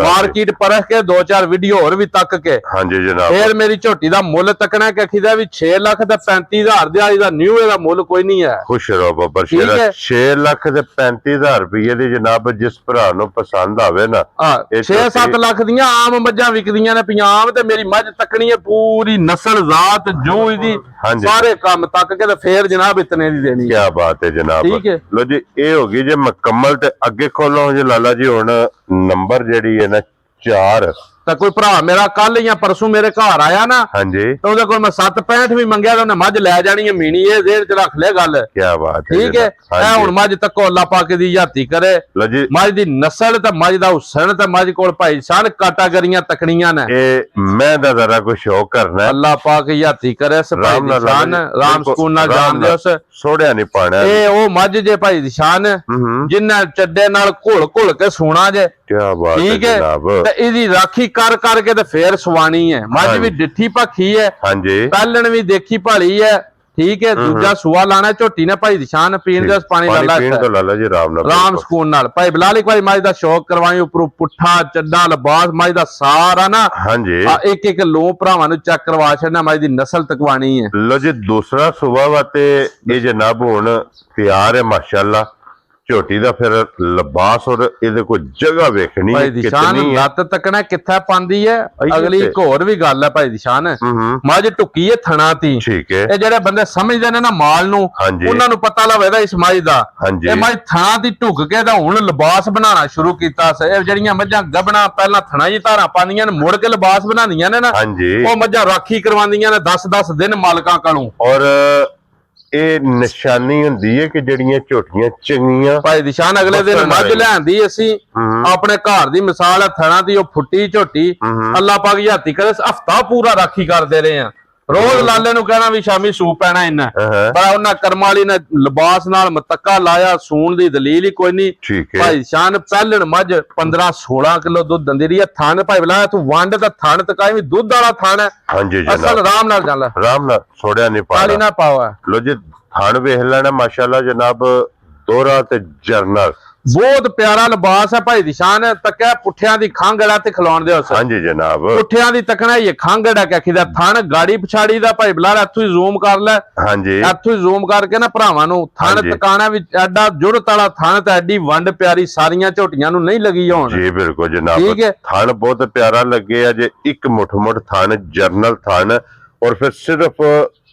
ਮਾਰਕੀਟ ਪਰਖ ਕੇ 2-4 ਵੀਡੀਓ ਹੋਰ ਵੀ ਤੱਕ ਕੇ ਹਾਂਜੀ ਜਨਾਬ ਫੇਰ ਮੇਰੀ ਝੋਟੀ ਦਾ ਮੁੱਲ ਤੱਕਣਾ ਕਿ ਅਖੀਦਾ ਵੀ 6 ਲੱਖ ਤੇ 35,000 ਦੇ ਆਈ ਦਾ ਨਿਊ ਇਹਦਾ ਮੁੱਲ ਕੋਈ ਨਹੀਂ ਹੈ। ਖੁਸ਼ ਰਹੋ ਬੱਬਰ ਸ਼ੇਰ। 6 ਲੱਖ ਤੇ 35,000 ਰੁਪਏ ਦੀ ਜਨਾਬ ਜਿਸ ਭਰਾ ਨੂੰ ਪਸੰਦ ਆਵੇ ਨਾ 6-7 ਲੱਖ ਦੀਆਂ ਆਮ ਮੱਝਾਂ ਵਿਕਦੀਆਂ ਨੇ ਪੰਜਾਬ ਤੇ ਮੇਰੀ ਮੱਝ ਤੱਕਣੀ ਹੈ ਪੂਰੀ ਨਸਲ ਜ਼ਾਤ ਜੋ ਇਹਦੀ ਸਾਰੇ ਕੰਮ ਤੱਕ ਕੇ ਤੇ ਫੇਰ ਜਨਾਬ ਇਤਨੇ ਦੀ ਦੇਣੀ। ਕੀ ਬਾਤ ਹੈ ਜਨਾਬ। ਲੋ ਜੀ ਇਹ ਹੋ ਗਈ ਜੇ ਮੁਕੰਮਲ ਤੇ ਅੱਗੇ ਖੋਲੋ ਜੀ ਲਾਲਾ ਜੀ ਹੁਣ ਨੰਬਰ ਜਿਹੜੀ ਹੈ ਨਾ 4 ਤਾਂ ਕੋਈ ਭਰਾ ਮੇਰਾ ਕੱਲ ਜਾਂ ਪਰਸੋਂ ਮੇਰੇ ਘਰ ਆਇਆ ਨਾ ਹਾਂਜੀ ਤਾਂ ਉਹਦੇ ਕੋਲ ਮੈਂ 7.65 ਵੀ ਮੰਗਿਆ ਤਾਂ ਉਹਨੇ ਮੱਝ ਲੈ ਜਾਣੀ ਹੈ ਮੀਣੀ ਇਹ ਦੇਰ ਚ ਰੱਖ ਲੈ ਗੱਲ। ਕੀ ਬਾਤ ਹੈ। ਠੀਕ ਹੈ ਇਹ ਹੁਣ ਮੱਝ ਤੱਕੋ ਅੱਲਾ ਪਾਕ ਦੀ ਯਾਤੀ ਕਰੇ। ਮੱਝ ਦੀ ਨਸਲ ਤੇ ਮੱਝ ਦਾ ਹੁਸਨ ਤੇ ਮੱਝ ਕੋਲ ਭਾਈ ਸਾਨ ਕਾਟਾਗਰੀਆਂ ਤਕਣੀਆਂ ਨੇ। ਇਹ ਮੈਂ ਦਾ ਜ਼ਰਾ ਕੋਈ ਸ਼ੌਕ ਕਰਨਾ ਅੱਲਾ ਪਾਕ ਯਾਤੀ ਕਰੇ ਭਾਈ ਦੀ ਸ਼ਾਨ ਰਾਮ ਸਕੂਨ ਨਾਲ ਜਾਣਦੇ ਉਸ ਸੋੜਿਆ ਨਹੀਂ ਪਾਣਾ। ਇਹ ਉਹ ਮੱਝ ਜੇ ਭਾਈ ਦੀ ਸ਼ਾਨ ਜਿੰਨਾ ਚੱਡੇ ਨਾਲ ਘੁਲ ਕੇ ਸੋਣਾ ਜੇ। ਕੀ ਬਾਤ ਹੈ ਜਨਾਬ। ਤੇ ਇਹਦੀ ਰਾਖੀ ਕਰ ਕਰਕੇ ਤੇ ਫੇਰ ਸਵਾਣੀ ਹੈ। ਮੱਝ ਵੀ ਡਿੱਠੀ ਭੱਖੀ ਹੈ ਹਾਂਜੀ ਪਹਿਲਣ ਵੀ ਦੇਖੀ ਭਾਲੀ ਹੈ। ਠੀਕ ਹੈ ਦੂਜਾ ਸੂਆ ਲਾਣਾ ਝੋਟੀ ਨੇ ਭਾਈ ਦੀ ਸ਼ਾਨ ਪੀਣ ਦਾ ਪਾਣੀ ਲਾਲਾ ਜੀ ਰਾਮ ਸਕੂਨ ਨਾਲ। ਭਾਈ ਬਲਾਲ ਇੱਕ ਵਾਰੀ ਮੱਝ ਦਾ ਸ਼ੌਕ ਕਰਵਾਈ ਉੱਪਰੋਂ ਪੁੱਠਾ ਚੱਡਾ ਲਿਬਾਸ ਮੱਝ ਦਾ ਸਾਰਾ ਨਾ ਹਾਂਜੀ ਇੱਕ ਇੱਕ ਲੋ ਭਰਾਵਾਂ ਨੂੰ ਚੈੱਕ ਕਰਵਾ ਛੱਡਣਾ ਮੱਝ ਦੀ ਨਸਲ ਤਕਵਾਣੀ ਹੈ। ਲੋ ਜੀ ਦੂਸਰਾ ਸੂਆ ਵਾ ਤੇ ਇਹ ਜਨਾਬ ਹੁਣ ਤਿਆਰ ਹੈ ਮਾਸ਼ਾਅੱਲਾ। ਝੋਟੀ ਦਾ ਫਿਰ ਲਿਬਾਸ ਔਰ ਇਹਦੇ ਕੋਈ ਜਗ੍ਹਾ ਵੇਖਣੀ ਭਾਈ ਦੀ ਸ਼ਾਨ ਲੱਤ ਤੱਕਣਾ ਕਿੱਥੇ ਪਾਉਂਦੀ ਹੈ। ਅਗਲੀ ਇੱਕ ਹੋਰ ਵੀ ਗੱਲ ਹੈ ਭਾਈ ਦੀ ਸ਼ਾਨ ਮੱਝ ਟੁੱਕੀ ਹੈ ਥਣਾ ਤੀ। ਠੀਕ ਹੈ ਇਹ ਜਿਹੜੇ ਬੰਦੇ ਸਮਝਦੇ ਨੇ ਨਾ ਮਾਲ ਨੂੰ ਉਹਨਾਂ ਨੂੰ ਪਤਾ ਲੱਗਦਾ ਇਸ ਮੱਝ ਦਾ। ਇਹ ਮੱਝ ਥਣਾ ਦੀ ਢੁੱਕ ਕੇ ਤਾਂ ਹੁਣ ਲਿਬਾਸ ਬਣਾਉਣਾ ਸ਼ੁਰੂ ਕੀਤਾ ਸੀ। ਇਹ ਜਿਹੜੀਆਂ ਮੱਝਾਂ ਗੱਬਣਾ ਪਹਿਲਾਂ ਥਣਾ ਜੀ ਧਾਰਾਂ ਪਾਉਂਦੀਆਂ ਨੇ ਮੁੜ ਕੇ ਲਿਬਾਸ ਬਣਾਉਂਦੀਆਂ ਨੇ ਨਾ ਉਹ ਮੱਝਾਂ ਰਾਖੀ ਕਰਵਾਉਂਦੀਆਂ ਨੇ 10-10 ਦਿਨ ਮਾਲਕਾਂ ਕੋਲੋਂ। ਔਰ ਇਹ ਨਿਸ਼ਾਨੀ ਹੁੰਦੀ ਹੈ ਕਿ ਜਿਹੜੀਆਂ ਝੋਟੀਆਂ ਚੰਗੀਆਂ ਭਾਈ ਦੀ ਸ਼ਾਨ ਅਗਲੇ ਦਿਨ ਮੱਝ ਲੈਂਦੀ ਅਸੀਂ ਆਪਣੇ ਘਰ ਦੀ ਮਿਸਾਲ ਹੈ ਥਣਾ ਦੀ ਉਹ ਫੁੱਟੀ ਝੋਟੀ ਅੱਲਾ ਪਾਕ ਯਾਤੀ ਕਰੇ ਹਫਤਾ ਪੂਰਾ ਰਾਖੀ ਕਰਦੇ ਰਹੇ ਆ। ਰੋਜ਼ ਲਾਲੇ ਨੂੰ ਕਹਿਣਾ ਵੀ ਸ਼ਾਮੀ ਸੂਪ ਪੈਣਾ ਇੰਨਾ ਪਰ ਉਹਨਾਂ ਕਰਮਾਂ ਵਾਲੀ ਨੇ ਲਿਬਾਸ ਨਾਲ ਮਤੱਕਾ ਲਾਇਆ ਸੂਣ ਦੀ ਦਲੀਲ ਹੀ ਕੋਈ ਨਹੀਂ। ਭਾਈ ਸ਼ਾਨ ਪਹਿਲਣ ਮੱਝ 15-16 ਕਿਲੋ ਦੁੱਧ ਦਿੰਦੀ ਰਹੀ ਹੈ। ਥਣ ਭਾਈ ਬਲਾ ਤੂੰ ਵੰਡ ਤਾਂ ਥਣ ਤਕਾਈ ਵੀ ਦੁੱਧ ਵਾਲਾ ਥਣ ਹੈ। ਅਸਲ ਆਰਾਮ ਨਾਲ ਚੱਲ ਆਰਾਮ ਨਾਲ ਛੋੜਿਆ ਨਹੀਂ ਪਾਲੀ ਨਾ ਪਾਵਾ। ਲੋ ਜੀ ਥਣ ਵੇਖ ਲੈਣਾ ਮਾਸ਼ਾਅੱਲਾ ਜਨਾਬ ਦੋਹਰਾ ਤੇ ਜਰਨਲ ਬਹੁਤ ਪਿਆਰਾ ਲਿਬਾਸ ਹੈ ਭਾਈ ਦੀ ਸ਼ਾਨ। ਤੱਕਿਆ ਪੁੱਠਿਆਂ ਦੀ ਖੰਗੜਾ ਤੇ ਖਿਲਾਉਣ ਦੇ ਉਸ। ਹਾਂਜੀ ਜਨਾਬ, ਪੁੱਠਿਆਂ ਦੀ ਤੱਕਣਾ ਇਹ ਖੰਗੜਾ ਕਿਹਦਾ ਥਣ ਗਾੜੀ ਪਛਾੜੀ ਦਾ ਭਾਈ ਬਲਾਲ ਇੱਥੋਂ ਹੀ ਜ਼ੂਮ ਕਰ ਲੈ। ਹਾਂਜੀ, ਇੱਥੋਂ ਹੀ ਜ਼ੂਮ ਕਰਕੇ ਨਾ ਭਰਾਵਾਂ ਨੂੰ ਥਣ ਟਿਕਾਣਾ ਵੀ ਐਡਾ ਜੁੜਤ ਵਾਲਾ ਥਣ ਤੇ ਐਡੀ ਵੰਡ ਪਿਆਰੀ ਸਾਰੀਆਂ ਝੋਟੀਆਂ ਨੂੰ ਨਹੀਂ ਲੱਗੀ ਹੋਣ। ਜੀ ਬਿਲਕੁਲ ਜਨਾਬ, ਠੀਕ ਹੈ। ਥਣ ਬਹੁਤ ਪਿਆਰਾ ਲੱਗੇ ਆ ਜੇ ਇੱਕ ਮੁੱਠ ਥਣ ਜਰਨਲ ਥਣ ਔਰ ਫਿਰ ਸਿਰਫ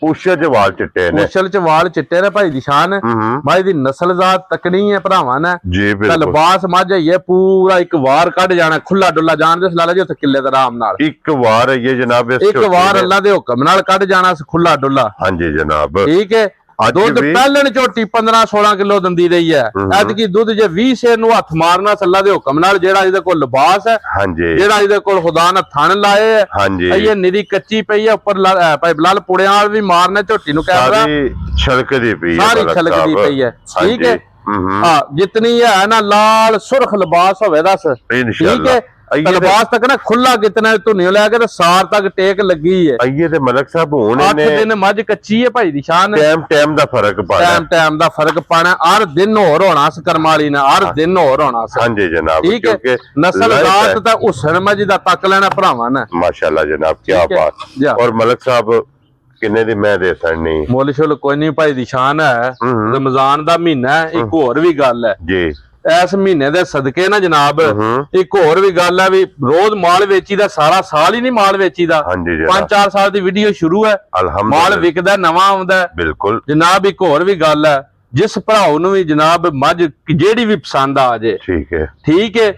ਪੁੱਛੇ ਚ ਵਾਲ ਚਿੱਟੇ ਨੇ, ਪੁੱਛਲ ਚ ਵਾਲ ਚਿੱਟੇ ਨੇ ਭਾਈ ਦੀ ਸ਼ਾਨ। ਭਾਈ ਦੀ ਨਸਲ ਜ਼ਾਤ ਤਕਣੀ ਹੈ ਭਰਾਵਾਂ ਨੇ। ਜੀ ਬਿਲਕੁਲ, ਲਿਬਾਸ ਮੱਝ ਹੈ ਪੂਰਾ ਇੱਕ ਵਾਰ ਕੱਢ ਜਾਣਾ ਖੁੱਲਾ ਡੁੱਲਾ ਜਾਣਦੇ ਲਾਲਾ ਜੀ ਉੱਥੇ ਕਿੱਲੇ ਦੇ ਆਰਾਮ ਨਾਲ ਇੱਕ ਵਾਰ ਇਹ ਜਨਾਬ ਇੱਕ ਵਾਰ ਅੱਲਾ ਦੇ ਹੁਕਮ ਨਾਲ ਕੱਢ ਜਾਣਾ ਖੁੱਲਾ ਡੁੱਲਾ। ਹਾਂਜੀ ਜਨਾਬ, ਠੀਕ ਹੈ। ਦੁੱਧ ਪਹਿਲਣ ਝੋਟੀ 15-16 ਕਿਲੋ ਦਿੰਦੀ ਰਹੀ ਹੈ। ਐਤਕੀ ਦੁੱਧ ਜੇ 20 ਸ਼ੇਰ ਨੂੰ ਹੱਥ ਮਾਰਨਾ ਅੱਲਾ ਦੇ ਹੁਕਮ ਨਾਲ। ਜਿਹੜਾ ਇਹਦੇ ਕੋਲ ਲਿਬਾਸ ਹੈ, ਹਾਂਜੀ, ਜਿਹੜਾ ਇਹਦੇ ਕੋਲ ਖੁਦਾ ਨੇ ਥਣ ਲਾਏ ਹੈ, ਹਾਂਜੀ, ਇਹ ਨਿਰੀ ਕੱਚੀ ਪਈ ਹੈ ਉੱਪਰ ਭਾਈ ਬਲਾਲ ਪੁੜਿਆਂ ਵਾਲ ਵੀ ਮਾਰਨੇ ਝੋਟੀ ਨੂੰ ਕੈਮਰਾ ਛਲਕਦੀ ਪਈ ਹੈ, ਸਾਰੀ ਛਲਕਦੀ ਪਈ ਹੈ। ਠੀਕ ਹੈ। ਹਾਂ ਜਿਤਨੀ ਹੈ ਨਾ ਲਾਲ ਸੁਰਖ ਲਿਬਾਸ ਹੋਵੇ ਦੱਸ। ਠੀਕ ਹੈ। ਲਿਬਾਸ ਤੱਕ ਨਾ ਖੁੱਲਾ ਕਿਤਨਾ ਧੁੰਨਿਓ ਲੈ ਕੇ ਤੇ ਸਾਰ ਤੱਕ ਟੇਕ ਲੱਗੀ ਹੈ। ਆਈਏ ਤੇ ਮਲਕ ਸਾਹਿਬ ਹੁਣ 8 ਦਿਨ ਮੱਝ ਕੱਚੀ ਹੈ ਭਾਈ ਦੀ ਸ਼ਾਨ। ਟਾਈਮ ਦਾ ਫਰਕ ਪਾਣਾ, ਟਾਈਮ ਦਾ ਫਰਕ ਪਾਣਾ। ਹਰ ਦਿਨ ਹੋਰ ਹੋਣਾ ਸ ਕਰਮ ਵਾਲੀ ਨੇ, ਹਰ ਦਿਨ ਹੋਰ ਹੋਣਾ ਸ। ਹਾਂਜੀ ਜਨਾਬ, ਠੀਕ ਹੈ। ਨਸਲ ਜ਼ਾਤ ਤਾਂ ਹੁਸਨ ਮੱਝ ਦਾ ਤੱਕ ਲੈਣਾ ਭਰਾਵਾਂ ਨੇ। ਮਾਸ਼ਾਅੱਲਾ ਜਨਾਬ, ਕੀ ਬਾਤ। ਔਰ ਮਲਕ ਸਾਹਿਬ ਕਿੰਨੇ ਦੀ ਮੈਂ ਦੇ ਸਕਣੀ? ਮੁੱਲ ਸ਼ੁੱਲ ਕੋਈ ਨਹੀਂ ਭਾਈ ਦੀ ਸ਼ਾਨ ਹੈ। ਰਮਜ਼ਾਨ ਦਾ ਮਹੀਨਾ ਹੈ। ਇੱਕ ਹੋਰ ਵੀ ਗੱਲ ਹੈ ਜੀ, ਇਸ ਮਹੀਨੇ ਦੇ ਸਦਕੇ ਨਾ ਜਨਾਬ ਇੱਕ ਹੋਰ ਵੀ ਗੱਲ ਹੈ ਵੀ ਰੋਜ਼ ਮਾਲ ਵੇਚੀ ਦਾ, ਸਾਰਾ ਸਾਲ ਹੀ ਨਹੀਂ ਮਾਲ ਵੇਚੀ ਦਾ। 5-4 ਸਾਲ ਦੀ ਵੀਡੀਓ ਸ਼ੁਰੂ ਹੈ, ਮਾਲ ਵਿਕਦਾ ਨਵਾਂ ਆਉਂਦਾ। ਬਿਲਕੁਲ ਜਨਾਬ ਇੱਕ ਹੋਰ ਵੀ ਗੱਲ ਹੈ, ਜਿਸ ਭਰਾਓ ਨੂੰ ਵੀ ਜਨਾਬ ਮੱਝ ਜਿਹੜੀ ਵੀ ਪਸੰਦ ਆ ਜੇ, ਠੀਕ ਹੈ, ਠੀਕ ਹੈ,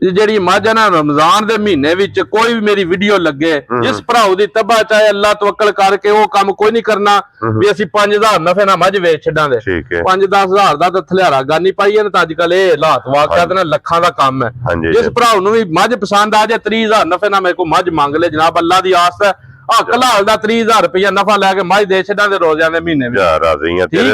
ਜਿਹੜੀ ਮੱਝ ਹੈ ਨਾ ਰਮਜ਼ਾਨ ਦੇ ਮਹੀਨੇ ਵਿੱਚ ਕੋਈ ਵੀ ਮੇਰੀ ਵੀਡੀਓ ਲੱਗੇ, ਜਿਸ ਭਰਾਓ ਦੀ ਤਬਾ ਚਾਹੇ ਅੱਲਾ ਤਵੱਕਲ ਕਰਕੇ ਉਹ ਕੰਮ ਕੋਈ ਨਹੀਂ ਕਰਨਾ ਵੀ ਅਸੀਂ 5000 ਨਫੇ ਨਾਲ ਮੱਝ ਵੇਚ ਛੱਡਾਂਗੇ। 5-10 ਹਜ਼ਾਰ ਦਾ ਤਾਂ ਥਲਿਆਰਾ ਗਾਨੀ ਪਾਈ ਹੈ ਤਾਂ ਅੱਜ ਕੱਲ ਇਹ ਹਾਲਾਤ ਵਾਕਿਆ ਤੇ ਨਾ ਲੱਖਾਂ ਦਾ ਕੰਮ ਹੈ। ਜਿਸ ਭਰਾਓ ਨੂੰ ਵੀ ਮੱਝ ਪਸੰਦ ਆ ਜਾਏ 30,000 ਨਫੇ ਨਾਲ ਮੇਰੇ ਕੋਲ ਮੱਝ ਮੰਗ ਲੈ ਜਨਾਬ, ਅੱਲਾ ਦੀ ਆਸ ਹੈ। ਕਲਾਲ ਦਾ 30,000 ਰੁਪਇਆ ਨਫਾ ਲੈ ਕੇ ਮੱਝ ਦੇ ਛੱਡਾਂਗੇ ਰੋਜ਼ਾਂ ਦੇ ਮਹੀਨੇ ਵਿੱਚ।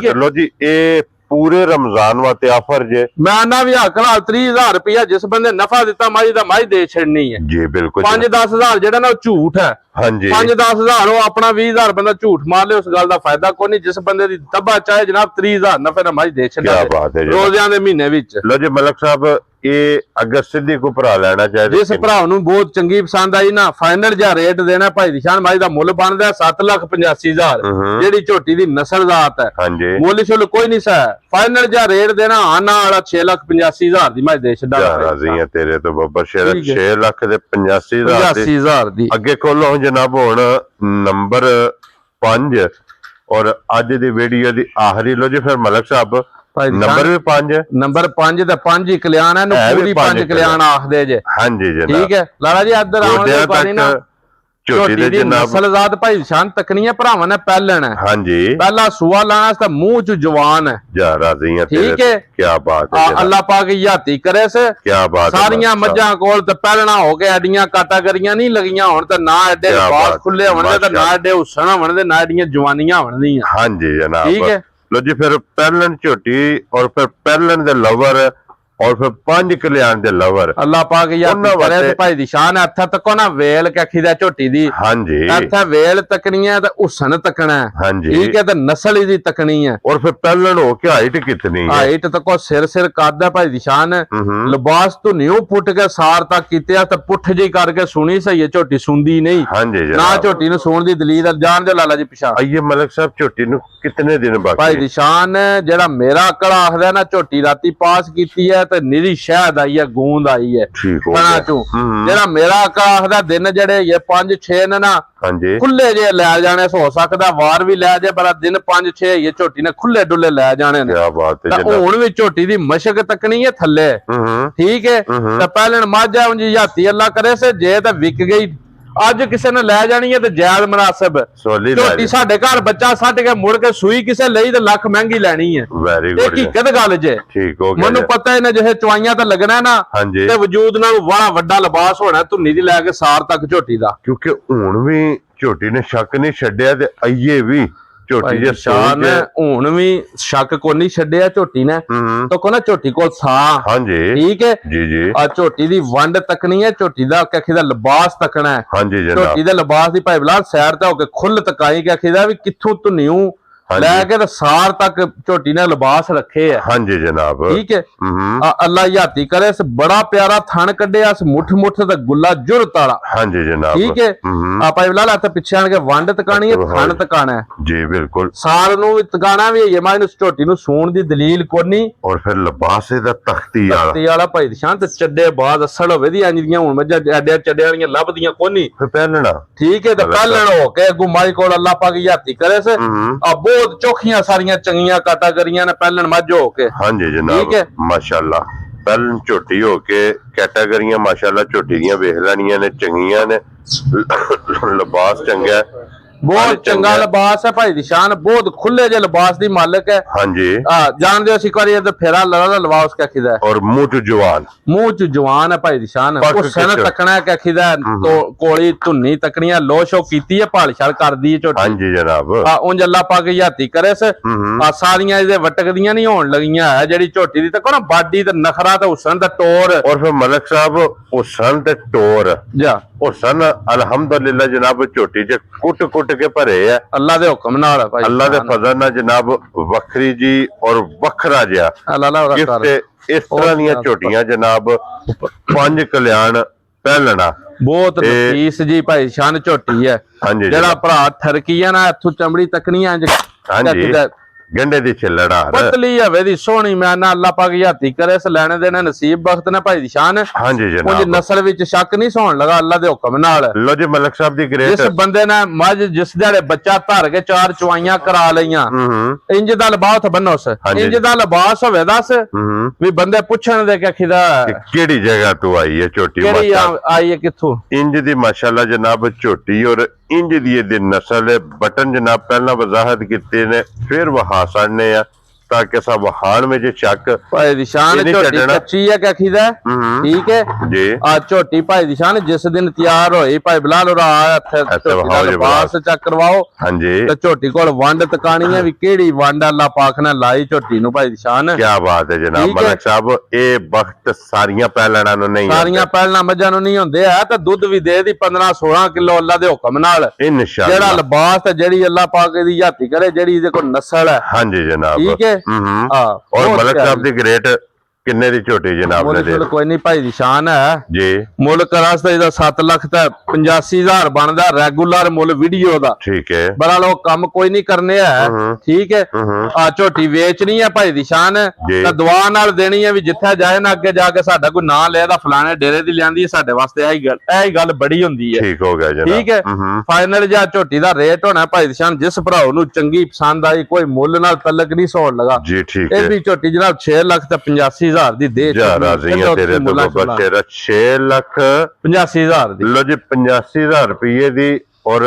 ਚਲੋ ਜੀ, ਇਹ ਪੂਰੇ ਰਮਜ਼ਾਨ ਵਾਸਤੇ ਆਫਰ ਜੇ ਮੈਂ ਨਾ ਵੀ ਕਲਾਲ 30,000 ਰੁਪਇਆ ਜਿਸ ਬੰਦੇ ਨਫਾ ਦਿੱਤਾ ਮੱਝ ਦਾ ਮੱਝ ਦੇ ਛੱਡਣੀ ਹੈ ਜੀ। ਬਿਲਕੁਲ 5-10 ਹਜ਼ਾਰ ਜਿਹੜਾ ਨਾ ਉਹ ਝੂਠ ਹੈ। ਹਾਂਜੀ 5-10 ਹਜ਼ਾਰ ਉਹ ਆਪਣਾ 20,000 ਬੰਦਾ ਝੂਠ ਮਾਰ ਲੇ, ਉਸ ਗੱਲ ਦਾ ਫਾਇਦਾ ਕੋਈ ਨਹੀਂ। ਜਿਸ ਬੰਦੇ ਦੀ ਤਬਾ ਚਾਹੇ ਜਨਾਬ 30,000 ਨਫੇ ਨਾਲ ਮੱਝ ਦੇ ਛੱਡਾਂਗੇ ਰੋਜ਼ਾਂ ਦੇ ਮਹੀਨੇ ਵਿੱਚ। ਲੋ ਜੀ ਮਲਕ ਸਾਹਿਬ, ਇਹ ਅਗਰ ਸਿੱਧੀ ਕੋ ਭਰਾ ਲੈਣਾ ਚਾਹੇ, ਜਿਸ ਭਰਾ ਨੂੰ ਬਹੁਤ ਚੰਗੀ ਪਸੰਦ ਆਈ ਨਾ, ਫਾਈਨਲ ਜਿਹਾ ਰੇਟ ਦੇਣਾ ਭਾਈ ਦੀ ਸ਼ਾਨ। ਮੱਝ ਦਾ ਮੁੱਲ ਬਣਦਾ 7,85,000 ਜਿਹੜੀ ਝੋਟੀ ਦੀ ਨਸਲ ਜ਼ਾਤ ਹੈ। ਮੁੱਲ ਸ਼ੁੱਲ ਕੋਈ ਨਹੀਂ ਸਾ, ਫਾਈਨਲ ਜਿਹਾ ਰੇਟ ਦੇਣਾ ਆਨਾ ਵਾਲਾ 6,85,000 ਦੀ ਮੱਝ ਦੇ ਛੱਡਾਂਗੇ। ਰਾਜ਼ੀ ਹੈ ਤੇਰੇ ਤੋਂ ਬੱਬਰ ਸ਼ੇਰ। 6,85,000 ਦੀ ਅੱਗੇ ਖੋਲੋ ਜਨਾਬ। ਹੁਣ ਨੰਬਰ 5 ਔਰ ਅੱਜ ਦੀ ਵੀਡੀਓ ਦੀ ਆਖਰੀ ਲੋ ਜੀ ਫਿਰ ਮਲਕ ਸਾਹਿਬ ਨੰਬਰ ਵੀ 5, ਨੰਬਰ 5 ਤੇ 5 ਹੀ ਕਲਿਆਣ ਹੈ ਨੂੰ ਪੂਰੀ 5 ਕਲਿਆਣ ਆਖਦੇ ਜੇ। ਹਾਂਜੀ ਜਨਾਬ, ਠੀਕ ਹੈ ਲਾਲਾ ਜੀ। ਇੱਧਰ ਆਉਣ ਪਾਣੀ ਨਾ ਝੋਟੀ ਦੀ ਨਸਲ ਜ਼ਾਤ ਭਾਈ ਸ਼ਾਨ ਤਕਨੀਆਂ ਭਰਾਵਾਂ ਨੇ ਪਹਿਲਣ ਹੈ। ਹਾਂਜੀ ਪਹਿਲਾ ਸੂਆ ਲਾਣਾ ਤਾਂ ਮੂੰਹ ਚ ਜਵਾਨ ਹੈ। ਜਾ ਰਾਜ਼ੀ ਹੈ। ਠੀਕ ਹੈ, ਕੀ ਬਾਤ ਹੈ। ਅੱਲਾਹ ਪਾਕ ਯਾਤੀ ਕਰੇ ਸੇ। ਕੀ ਬਾਤ। ਸਾਰੀਆਂ ਮੱਝਾਂ ਕੋਲ ਤੇ ਪਹਿਲਣਾ ਹੋ ਕੇ ਐਡੀਆਂ ਕਾਟਾਗਰੀਆਂ ਨਹੀਂ ਲੱਗੀਆਂ ਹੁਣ ਤੇ ਨਾ ਐਡੇ ਬਾਲ ਖੁੱਲੇ ਹੋਣਗੇ ਤੇ ਨਾ ਐਡੇ ਹੁਸਨ ਹੋਣਗੇ ਨਾ ਐਡੀਆਂ ਜਵਾਨੀਆਂ ਹੋਣਗੀਆਂ। ਹਾਂਜੀ ਜਨਾਬ, ਠੀਕ ਹੈ। लो जी फिर पहलन झोटी और फिर पहलन दे लवर और फिर 5 कल्याण दे लवर अल्लाह पाक याद करे ते भाई दी शान है। इत्थे तको ना वेल कखी दा झोटी दी। हां जी इत्थे वेल तकनी है ते हुसन तकना है। हां जी ठीक है, ते नस्ल दी तकनी है। और फिर पहलन हो के हाइट कितनी है? हाइट तको सिर काद है भाई दी शान। लिबास तो न्यू फुट के सार तक कीते ते पुठ जी करके सुनी सही है, झोटी सुंदी नहीं। हां जी ना झोटी नु सुन दी दलील जान दे लाला जी पिछा आइए मलिक साहब। झोटी नु कितने दिन बाकी भाई दी शान? जेड़ा मेरा अकड़ आखदा ना झोटी राती पास कीती है ਤੇ ਨਿਰੀ ਸ਼ਹਿਦ ਆਈ ਹੈ, ਗੂੰਦ ਆਈ ਹੈ ਖਾਣਾ ਚੋਂ। ਜਿਹੜਾ ਮੇਰਾ ਅਕਲ ਆਖਦਾ ਦਿਨ ਜਿਹੜੇ ਇਹ 5-6 ਨੇ ਨਾ ਖੁੱਲੇ ਜੇ ਲੈ ਜਾਣੇ, ਹੋ ਸਕਦਾ ਵਾਰ ਵੀ ਲੈ ਜਾਏ ਪਰ ਦਿਨ 5-6 ਇਹ ਝੋਟੀ ਨੇ ਖੁੱਲੇ ਡੁੱਲੇ ਲੈ ਜਾਣੇ ਨੇ। ਹੁਣ ਵੀ ਝੋਟੀ ਦੀ ਮਸ਼ਕ ਤੱਕਣੀ ਹੈ ਥੱਲੇ। ਠੀਕ ਹੈ, ਤੇ ਪਹਿਲਣ ਮੱਝ ਹੈ ਉਂਝ ਯਾਤੀ ਅੱਲਾ ਕਰੇ ਸੇ ਜੇ ਤਾਂ ਵਿਕ ਗਈ ਅੱਜ ਕਿਸੇ ਨੇ ਲੈ ਜਾਣੀ ਹੈ ਤੇ ਜਾਇਜ਼ ਮੁਨਾਸਿਬ ਝੋਟੀ ਸਾਡੇ ਘਰ ਬੱਚਾ ਛੱਡ ਕੇ ਮੁੜ ਕੇ ਸੂਈ ਕਿਸੇ ਲਈ ਤੇ ਲੱਖ ਮਹਿੰਗੀ ਲੈਣੀ ਹੈ। ਇਹ ਹਕੀਕਤ ਗੱਲ ਜੇ। ਮੈਨੂੰ ਪਤਾ ਇਹਨੇ ਜਿਹੇ ਚਵਾਈਆਂ ਤਾਂ ਲੱਗਣਾ ਨਾ ਤੇ ਵਜੂਦ ਨਾਲ ਬੜਾ ਵੱਡਾ ਲਿਬਾਸ ਹੋਣਾ ਧੁੰਨੀ ਦੀ ਲੈ ਕੇ ਸਾਰ ਤੱਕ ਝੋਟੀ ਦਾ। ਕਿਉਂਕਿ ਹੁਣ ਵੀ ਝੋਟੀ ਨੇ ਸ਼ੱਕ ਨਹੀਂ ਛੱਡਿਆ ਤੇ ਆਈਏ ਵੀ ਝੋਟੀ ਦੇ ਸ਼ਾਨ ਹੁਣ ਵੀ ਸ਼ੱਕ ਕੋਈ ਨਹੀਂ ਛੱਡਿਆ ਝੋਟੀ ਨੇ। ਤਾਂ ਕੋ ਨਾ ਝੋਟੀ ਕੋਲ ਸਾਹ। ਹਾਂਜੀ ਠੀਕ ਹੈ ਜੀ ਜੀ। ਆ ਝੋਟੀ ਦੀ ਵੰਡ ਤੱਕਣੀ ਹੈ, ਝੋਟੀ ਦਾ ਕਖੀ ਦਾ ਲਿਬਾਸ ਤੱਕਣਾ ਹੈ। ਹਾਂਜੀ ਜਨਾਬ, ਝੋਟੀ ਦੇ ਲਿਬਾਸ ਦੀ ਭਾਈ ਬਲਾਲ ਸੈਰ ਤੇ ਹੋ ਕੇ ਖੁੱਲ ਤਕਾਈ ਕਖੀ ਦਾ ਵੀ ਕਿੱਥੋਂ ਧੁੰਨਿਓ ਲੈ ਕੇ ਤੇ ਸਾਰ ਤੱਕ ਝੋਟੀ ਨੇ ਲਿਬਾਸ ਰੱਖੇ ਆ। ਹਾਂਜੀ ਜਨਾਬ, ਠੀਕ ਹੈ। ਅੱਲਾ ਯਾਤੀ ਕਰੇ, ਇਸ ਬੜਾ ਪਿਆਰਾ ਥਣ ਕੱਢਿਆ, ਇਸ ਮੁੱਠ ਮੁੱਠ ਤੇ ਗੁੱਲਾ ਜੁਰਤ ਵਾਲਾ। ਹਾਂਜੀ ਜਨਾਬ, ਠੀਕ ਹੈ। ਆਪਾਂ ਇਹ ਲਾ ਤੇ ਪਿੱਛੇ ਆਣ ਕੇ ਵੰਡ ਤਕਾਣੀ ਹੈ, ਥਣ ਤਕਾਣਾ ਜੀ ਬਿਲਕੁਲ, ਸਾਰ ਨੂੰ ਵੀ ਤਕਾਣਾ ਵੀ ਹੈ। ਮੈਂ ਝੋਟੀ ਨੂੰ ਸੂਣ ਦੀ ਦਲੀਲ ਕੋਨੀ, ਔਰ ਫਿਰ ਲਿਬਾਸ ਇਹਦਾ ਤਖਤੀ ਵਾਲਾ ਭਾਈ ਨਿਸ਼ਾਨ ਤੇ ਚੱਡੇ ਬਾਅਦ ਅਸਲ ਹੋਵੇ ਦੀ ਇੰਜ ਦੀਆਂ ਹੁਣ ਮੱਝਾਂ ਐਡੇ ਚੱਡੇ ਵਾਲੀਆਂ ਲੱਭਦੀਆਂ ਕੋਨੀ ਪਹਿਲਣਾ। ਠੀਕ ਹੈ। ਤੇ ਪਹਿਲਣ ਹੋ ਕੇ ਅੱਗੂ ਮਾਈ ਕੋਲ ਅੱਲਾ ਪਾਕ ਯਾਤੀ ਕਰੇ ਸੇ ਆ ਬਹੁਤ ਚੋਖੀਆਂ ਸਾਰੀਆਂ ਚੰਗੀਆਂ ਕੈਟਾਗਰੀਆਂ ਨੇ ਪਹਿਲਣ ਮੱਝ ਹੋ ਕੇ। ਹਾਂਜੀ ਜਨਾਬ, ਮਾਸ਼ਾਅੱਲਾ ਪਹਿਲਣ ਝੋਟੀ ਹੋ ਕੇ ਕੈਟਾਗਰੀਆਂ ਮਾਸ਼ਾਅੱਲਾ ਝੋਟੀ ਦੀਆਂ ਵੇਖ ਲੈਣੀਆਂ ਨੇ, ਚੰਗੀਆਂ ਨੇ, ਲਿਬਾਸ ਚੰਗਾ, ਬਹੁਤ ਚੰਗਾ ਲਿਬਾਸ ਹੈ ਭਾਈ ਨਿਸ਼ਾਨ, ਬਹੁਤ ਖੁੱਲੇ ਜਿਹੇ ਲਿਬਾਸ ਦੀ ਮਾਲਕ ਹੈ। ਹਾਂਜੀ ਜਾਣਦੇ ਹੋ ਇੱਕ ਵਾਰੀ ਇਹ ਫੇਰਾ ਲੜਾ ਲਿਬਾਸ ਕਿਆ ਖਿਦਾ ਔਰ ਮੂੰਹ ਚ ਜਵਾਨ, ਮੂੰਹ ਚ ਜਵਾਨ ਹੈ ਭਾਈ ਨਿਸ਼ਾਨ। ਉਹ ਸਨ ਤੱਕਣਾ ਕਿਆ ਖਿਦਾ ਤੋ ਕੋਲੀ ਧੁੰਨੀ ਤੱਕਣੀਆਂ ਲੋਸ਼ੋ ਕੀਤੀ ਹੈ, ਭਾਲ ਛਲ ਕਰਦੀ ਹੈ ਝੋਟੀ। ਹਾਂਜੀ ਜਨਾਬ, ਉਂਝ ਅੱਲਾ ਪਾਕ ਯਾਤੀ ਕਰੇ ਸੇ ਸਾਰੀਆਂ ਇਹਦੇ ਵਟਕਦੀਆਂ ਨਹੀਂ ਹੋਣ ਲੱਗੀਆਂ ਹੈ। ਜਿਹੜੀ ਝੋਟੀ ਦੀ ਤੱਕੋ ਨਾ ਬਾਡੀ ਤੇ ਨਖਰਾ ਤੇ ਹੁਸਨ ਤੇ ਟੋਰ, ਔਰ ਫਿਰ ਮਲਕ ਸਾਹਿਬ ਹੁਸਨ ਤੇ ਟੋਰ ਜਾ ਹੁਸਨ ਅਲਹਮਦੁਲਿਲਾ ਜਨਾਬ ਝੋਟੀ ਚ ਕੁੱਟ ਕੁੱਟ ਕੇ ਭਰੇ ਆ ਅੱਲਾ ਦੇ ਹੁਕਮ ਨਾਲ ਭਾਈ, ਅੱਲਾ ਦੇ ਫਜ਼ਲ ਨਾਲ ਜਨਾਬ, ਵੱਖਰੀ ਜੀ ਔਰ ਵੱਖਰਾ ਜਿਹਾ ਇਸ ਤਰ੍ਹਾਂ ਦੀਆਂ ਝੋਟੀਆਂ ਜਨਾਬ, 5 ਕਲਿਆਣ ਪਹਿਲਣਾ ਬਹੁਤ ਨਫੀਸ ਜੀ ਭਾਈ ਸ਼ਾਨ ਝੋਟੀ ਹੈ। ਜਿਹੜਾ ਭਰਾ ਠਰਕੀ ਆ ਨਾ ਇੱਥੋਂ ਚਮੜੀ ਤੱਕਣੀਆਂ ਹਾਂਜੀ ਗੰਡੇ ਦੀ ਛਿੱਲੜਾ ਪਤਲੀ ਹਵੇ ਦੀ ਸੋਹਣੀ, ਮੈਂ ਨਾ ਅੱਲਾ ਪਾਕ ਯਾਤੀ ਕਰੇ, ਇਸ ਲੈਣੇ ਦੇ ਨੇ ਨਸੀਬ ਬਖਤ ਨੇ ਭਾਈ ਦੀ ਸ਼ਾਨ। ਹਾਂਜੀ ਜਨਾਬ, ਕੁਝ ਨਸਲ ਵਿੱਚ ਸ਼ੱਕ ਨਹੀਂ ਸੌਣ ਲਗਾ ਅੱਲਾ ਦੇ ਹੁਕਮ ਨਾਲ। ਲੋ ਜੀ ਮਲਕ ਸਾਹਿਬ ਦੀ ਗ੍ਰੇਟ, ਜਿਸ ਬੰਦੇ ਨੇ ਮੱਝ ਜਿਸ ਦਿਹਾੜੇ ਬੱਚਾ ਧਰ ਕੇ 4 ਚਵਾਈਆਂ ਕਰਾ ਲਈਆਂ, ਇੰਜ ਦਾ ਲਿਬਾਸ ਬੰਨੋਸ, ਇੰਜ ਦਾ ਲਿਬਾਸ ਹੋਵੇ ਦੱਸ ਵੀ ਬੰਦੇ ਪੁੱਛਣ ਦੇ ਕਿ ਖਿਦਾ ਕਿਹੜੀ ਜਗ੍ਹਾ ਤੋਂ ਆਈ ਹੈ ਝੋਟੀ, ਕਿਹੜੀ ਆਈ ਹੈ ਕਿੱਥੋਂ। ਇੰਜ ਦੀ ਮਾਸ਼ਾਅੱਲਾ ਜਨਾਬ ਝੋਟੀ ਔਰ ਇੰਜ ਦੀ ਇਹਦੀ ਨਸਲ ਬਟਨ ਜਨਾਬ ਪਹਿਲਾਂ ਵਜ਼ਾਹਤ ਕੀਤੇ ਨੇ, ਫਿਰ ਵਹਾ ਸਾੜਨੇ ਆ ਤਾਂ ਕਿ ਸਭ ਵਹਾਣ ਵਿੱਚ ਸ਼ੱਕ ਭਾਈ ਦੀ ਸ਼ਾਨ। ਝੋਟੀ ਕੱਚੀ ਹੈ ਕਿ ਖਿਦਾ, ਠੀਕ ਹੈ ਜੀ। ਆ ਝੋਟੀ ਭਾਈ ਦੀ ਸ਼ਾਨ ਜਿਸ ਦਿਨ ਤਿਆਰ ਹੋਈ ਭਾਈ ਬਲਾਲ ਹੋਰਾ ਲਿਬਾਸ ਚੈੱਕ ਕਰਵਾਓ। ਹਾਂਜੀ, ਤੇ ਝੋਟੀ ਕੋਲ ਵੰਡ ਤਕਾਣੀ ਹੈ ਵੀ ਕਿਹੜੀ ਵੰਡ ਅੱਲਾ ਪਾਕ ਨੇ ਲਾਈ ਝੋਟੀ ਨੂੰ ਭਾਈ ਦੀ ਸ਼ਾਨ। ਕੀ ਬਾਤ ਹੈ ਜਨਾਬ ਮਲਕ ਸਾਹਿਬ, ਇਹ ਵਕਤ ਸਾਰੀਆਂ ਪਹਿਲਣਾਂ ਨੂੰ ਨਹੀਂ, ਸਾਰੀਆਂ ਪਹਿਲਣਾਂ ਮੱਝਾਂ ਨੂੰ ਨਹੀਂ ਹੁੰਦੇ ਹੈ। ਤੇ ਦੁੱਧ ਵੀ ਦੇ ਦੀ 15-16 ਕਿਲੋ ਅੱਲਾ ਦੇ ਹੁਕਮ ਨਾਲ ਇਨਸ਼ਾਅੱਲਾ। ਜਿਹੜਾ ਲਿਬਾਸ ਤੇ ਜਿਹੜੀ ਅੱਲਾ ਪਾਕ ਦੀ ਯਾਤੀ ਕਰੇ, ਜਿਹੜੀ ਇਹਦੇ ਕੋਲ ਨਸਲ ਹੈ। ਹਾਂਜੀ ਜਨਾਬ, ਠੀਕ ਹੈ। ਔਰ ਮਲਕ ਸਾਹਿਬ ਦੀ ਗ੍ਰੇਟ ਕਿੰਨੇ ਦੀ ਝੋਟੀ ਜਨਾਬ ਨੇ ਦੇ? ਕੋਈ ਨਹੀਂ ਭਾਈ ਦੀ ਸ਼ਾਨ ਹੈ ਜੀ। ਮੁੱਲ ਕਰਾਸਤਾ ਇਹਦਾ 7 ਲੱਖ ਤੇ 85,000 ਬਣਦਾ ਰੈਗੂਲਰ ਮੁੱਲ ਵੀਡੀਓ ਦਾ। ਠੀਕ ਹੈ, ਬੜਾ ਲੋਕ ਕੰਮ ਕੋਈ ਨਹੀਂ ਕਰਨੇ ਹੈ। ਠੀਕ ਹੈ। ਆ ਝੋਟੀ ਵੇਚਣੀ ਹੈ ਭਾਈ ਦੀ ਸ਼ਾਨ, ਤਾਂ ਦੁਆ ਨਾਲ ਦੇਣੀ ਹੈ ਵੀ ਜਿੱਥੇ ਜਾਏ ਨਾ ਅੱਗੇ ਜਾ ਕੇ ਸਾਡਾ ਕੋਈ ਨਾਂ ਲੈ ਦਾ ਫਲਾਣੇ ਡੇਰੇ ਦੀ ਲਿਆਂਦੀ ਹੈ, ਸਾਡੇ ਵਾਸਤੇ ਇਹ ਗੱਲ ਬੜੀ ਹੁੰਦੀ ਹੈ। ਠੀਕ ਹੋ ਗਿਆ ਜਨਾਬ, ਠੀਕ ਹੈ। ਫਾਈਨਲ ਜਾਂ ਝੋਟੀ ਦਾ ਰੇਟ ਹੋਣਾ ਭਾਈ ਦੀ ਸ਼ਾਨ, ਜਿਸ ਭਰਾਓ ਨੂੰ ਚੰਗੀ ਪਸੰਦ ਆਈ, ਕੋਈ ਮੁੱਲ ਨਾਲ ਤਲਕ ਨਹੀਂ ਸੌਣ ਲਗਾ ਜੀ। ਠੀਕ ਹੈ। ਇਹ ਵੀ ਝੋਟੀ ਜਨਾਬ 6 ਲੱਖ ਤੇ 85,000 ਦੀ ਦੇ ਰਾਜ਼ੀਆਂ ਤੇਰੇ ਤੋਂ ਬਸ਼ੇਰਾ 6 ਲੱਖ 85,000 ਦੀ। ਲੋ ਜੀ 85,000 ਰੁਪਏ ਦੀ, ਔਰ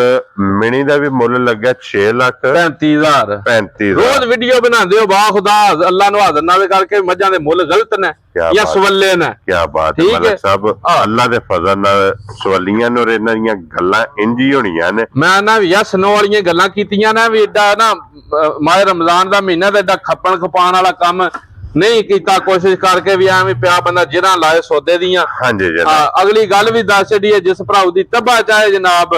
ਮਿਣੀ ਦਾ ਵੀ ਮੁੱਲ ਲੱਗਾ 6 ਲੱਖ 35,000। ਰੋਜ਼ ਵੀਡੀਓ ਬਣਾਉਂਦੇ ਹੋ ਬਾ ਖੁਦਾ ਅੱਲਾ ਨੂੰ ਹਾਜ਼ਰ ਨਾਵੇ ਕਰਕੇ ਮੱਝਾਂ ਦੇ ਮੁੱਲ ਗਲਤ ਨੇ ਜਾਂ ਸਵੱਲੇ ਨੇ। ਕੀ ਬਾਤ ਹੈ ਮਲਕ ਸਾਹਿਬ, ਅੱਲਾ ਦੇ ਫਜ਼ਲ ਨਾਲ ਸਵੱਲੀਆਂ ਨੂੰ ਇਹਨਾਂ ਦੀਆਂ ਗੱਲਾਂ ਇੰਜ ਹੀ ਹੋਣੀਆਂ ਨੇ। ਮੈਂ ਨਾ ਵੀ ਯਸ ਨੋ ਵਾਲੀਆਂ ਗੱਲਾਂ ਕੀਤੀਆਂ ਨੇ ਵੀ ਏਡਾ ਨਾ ਮਾਹ ਰਮਜ਼ਾਨ ਦਾ ਮਹੀਨਾ ਤੇ ਏਡਾ ਖੱਪਣ ਖਪਾਣ ਵਾਲਾ ਕੰਮ ਨਹੀਂ ਕੀਤਾ, ਕੋਸ਼ਿਸ਼ ਕਰਕੇ ਵੀ ਐਵੇਂ ਪਿਆ ਬੰਦਾ ਜਿਹੜਾ ਲਾਏ ਸੌਦੇ ਦੀਆਂ। ਹਾਂਜੀ ਜਨਾਬ, ਅਗਲੀ ਗੱਲ ਵੀ ਦੱਸ ਛੱਡੀ ਹੈ, ਜਿਸ ਭਰਾਉ ਦੀ ਤਬਾਹ ਚਾਹੇ ਜਨਾਬ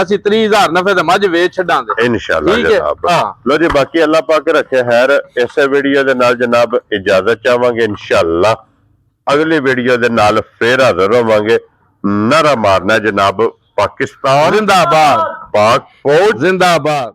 ਅਸੀਂ 30,000 ਨਫੇ ਤੇ ਮੱਝ ਵੇਚ ਛੱਡਾਂਗੇ ਇਨਸ਼ਾਅੱਲਾ ਜਨਾਬ। ਲੋ ਜੀ ਬਾਕੀ ਅੱਲਾਹ ਪਾਕ ਰੱਖੇ ਖੈਰ। ਇਸੇ ਵੀਡੀਓ ਦੇ ਨਾਲ ਜਨਾਬ ਇਜਾਜ਼ਤ ਚਾਹਾਂਗੇ, ਇਨਸ਼ਾਅੱਲਾ ਅਗਲੀ ਵੀਡੀਓ ਦੇ ਨਾਲ ਫੇਰ ਹਾਜ਼ਰ ਹੋਵਾਂਗੇ। ਨਾਰਾ ਮਾਰਨਾ ਜਨਾਬ ਪਾਕਿਸਤਾਨ ਜ਼ਿੰਦਾਬਾਦ, ਪਾਕ ਫੌਜ ਜ਼ਿੰਦਾਬਾਦ।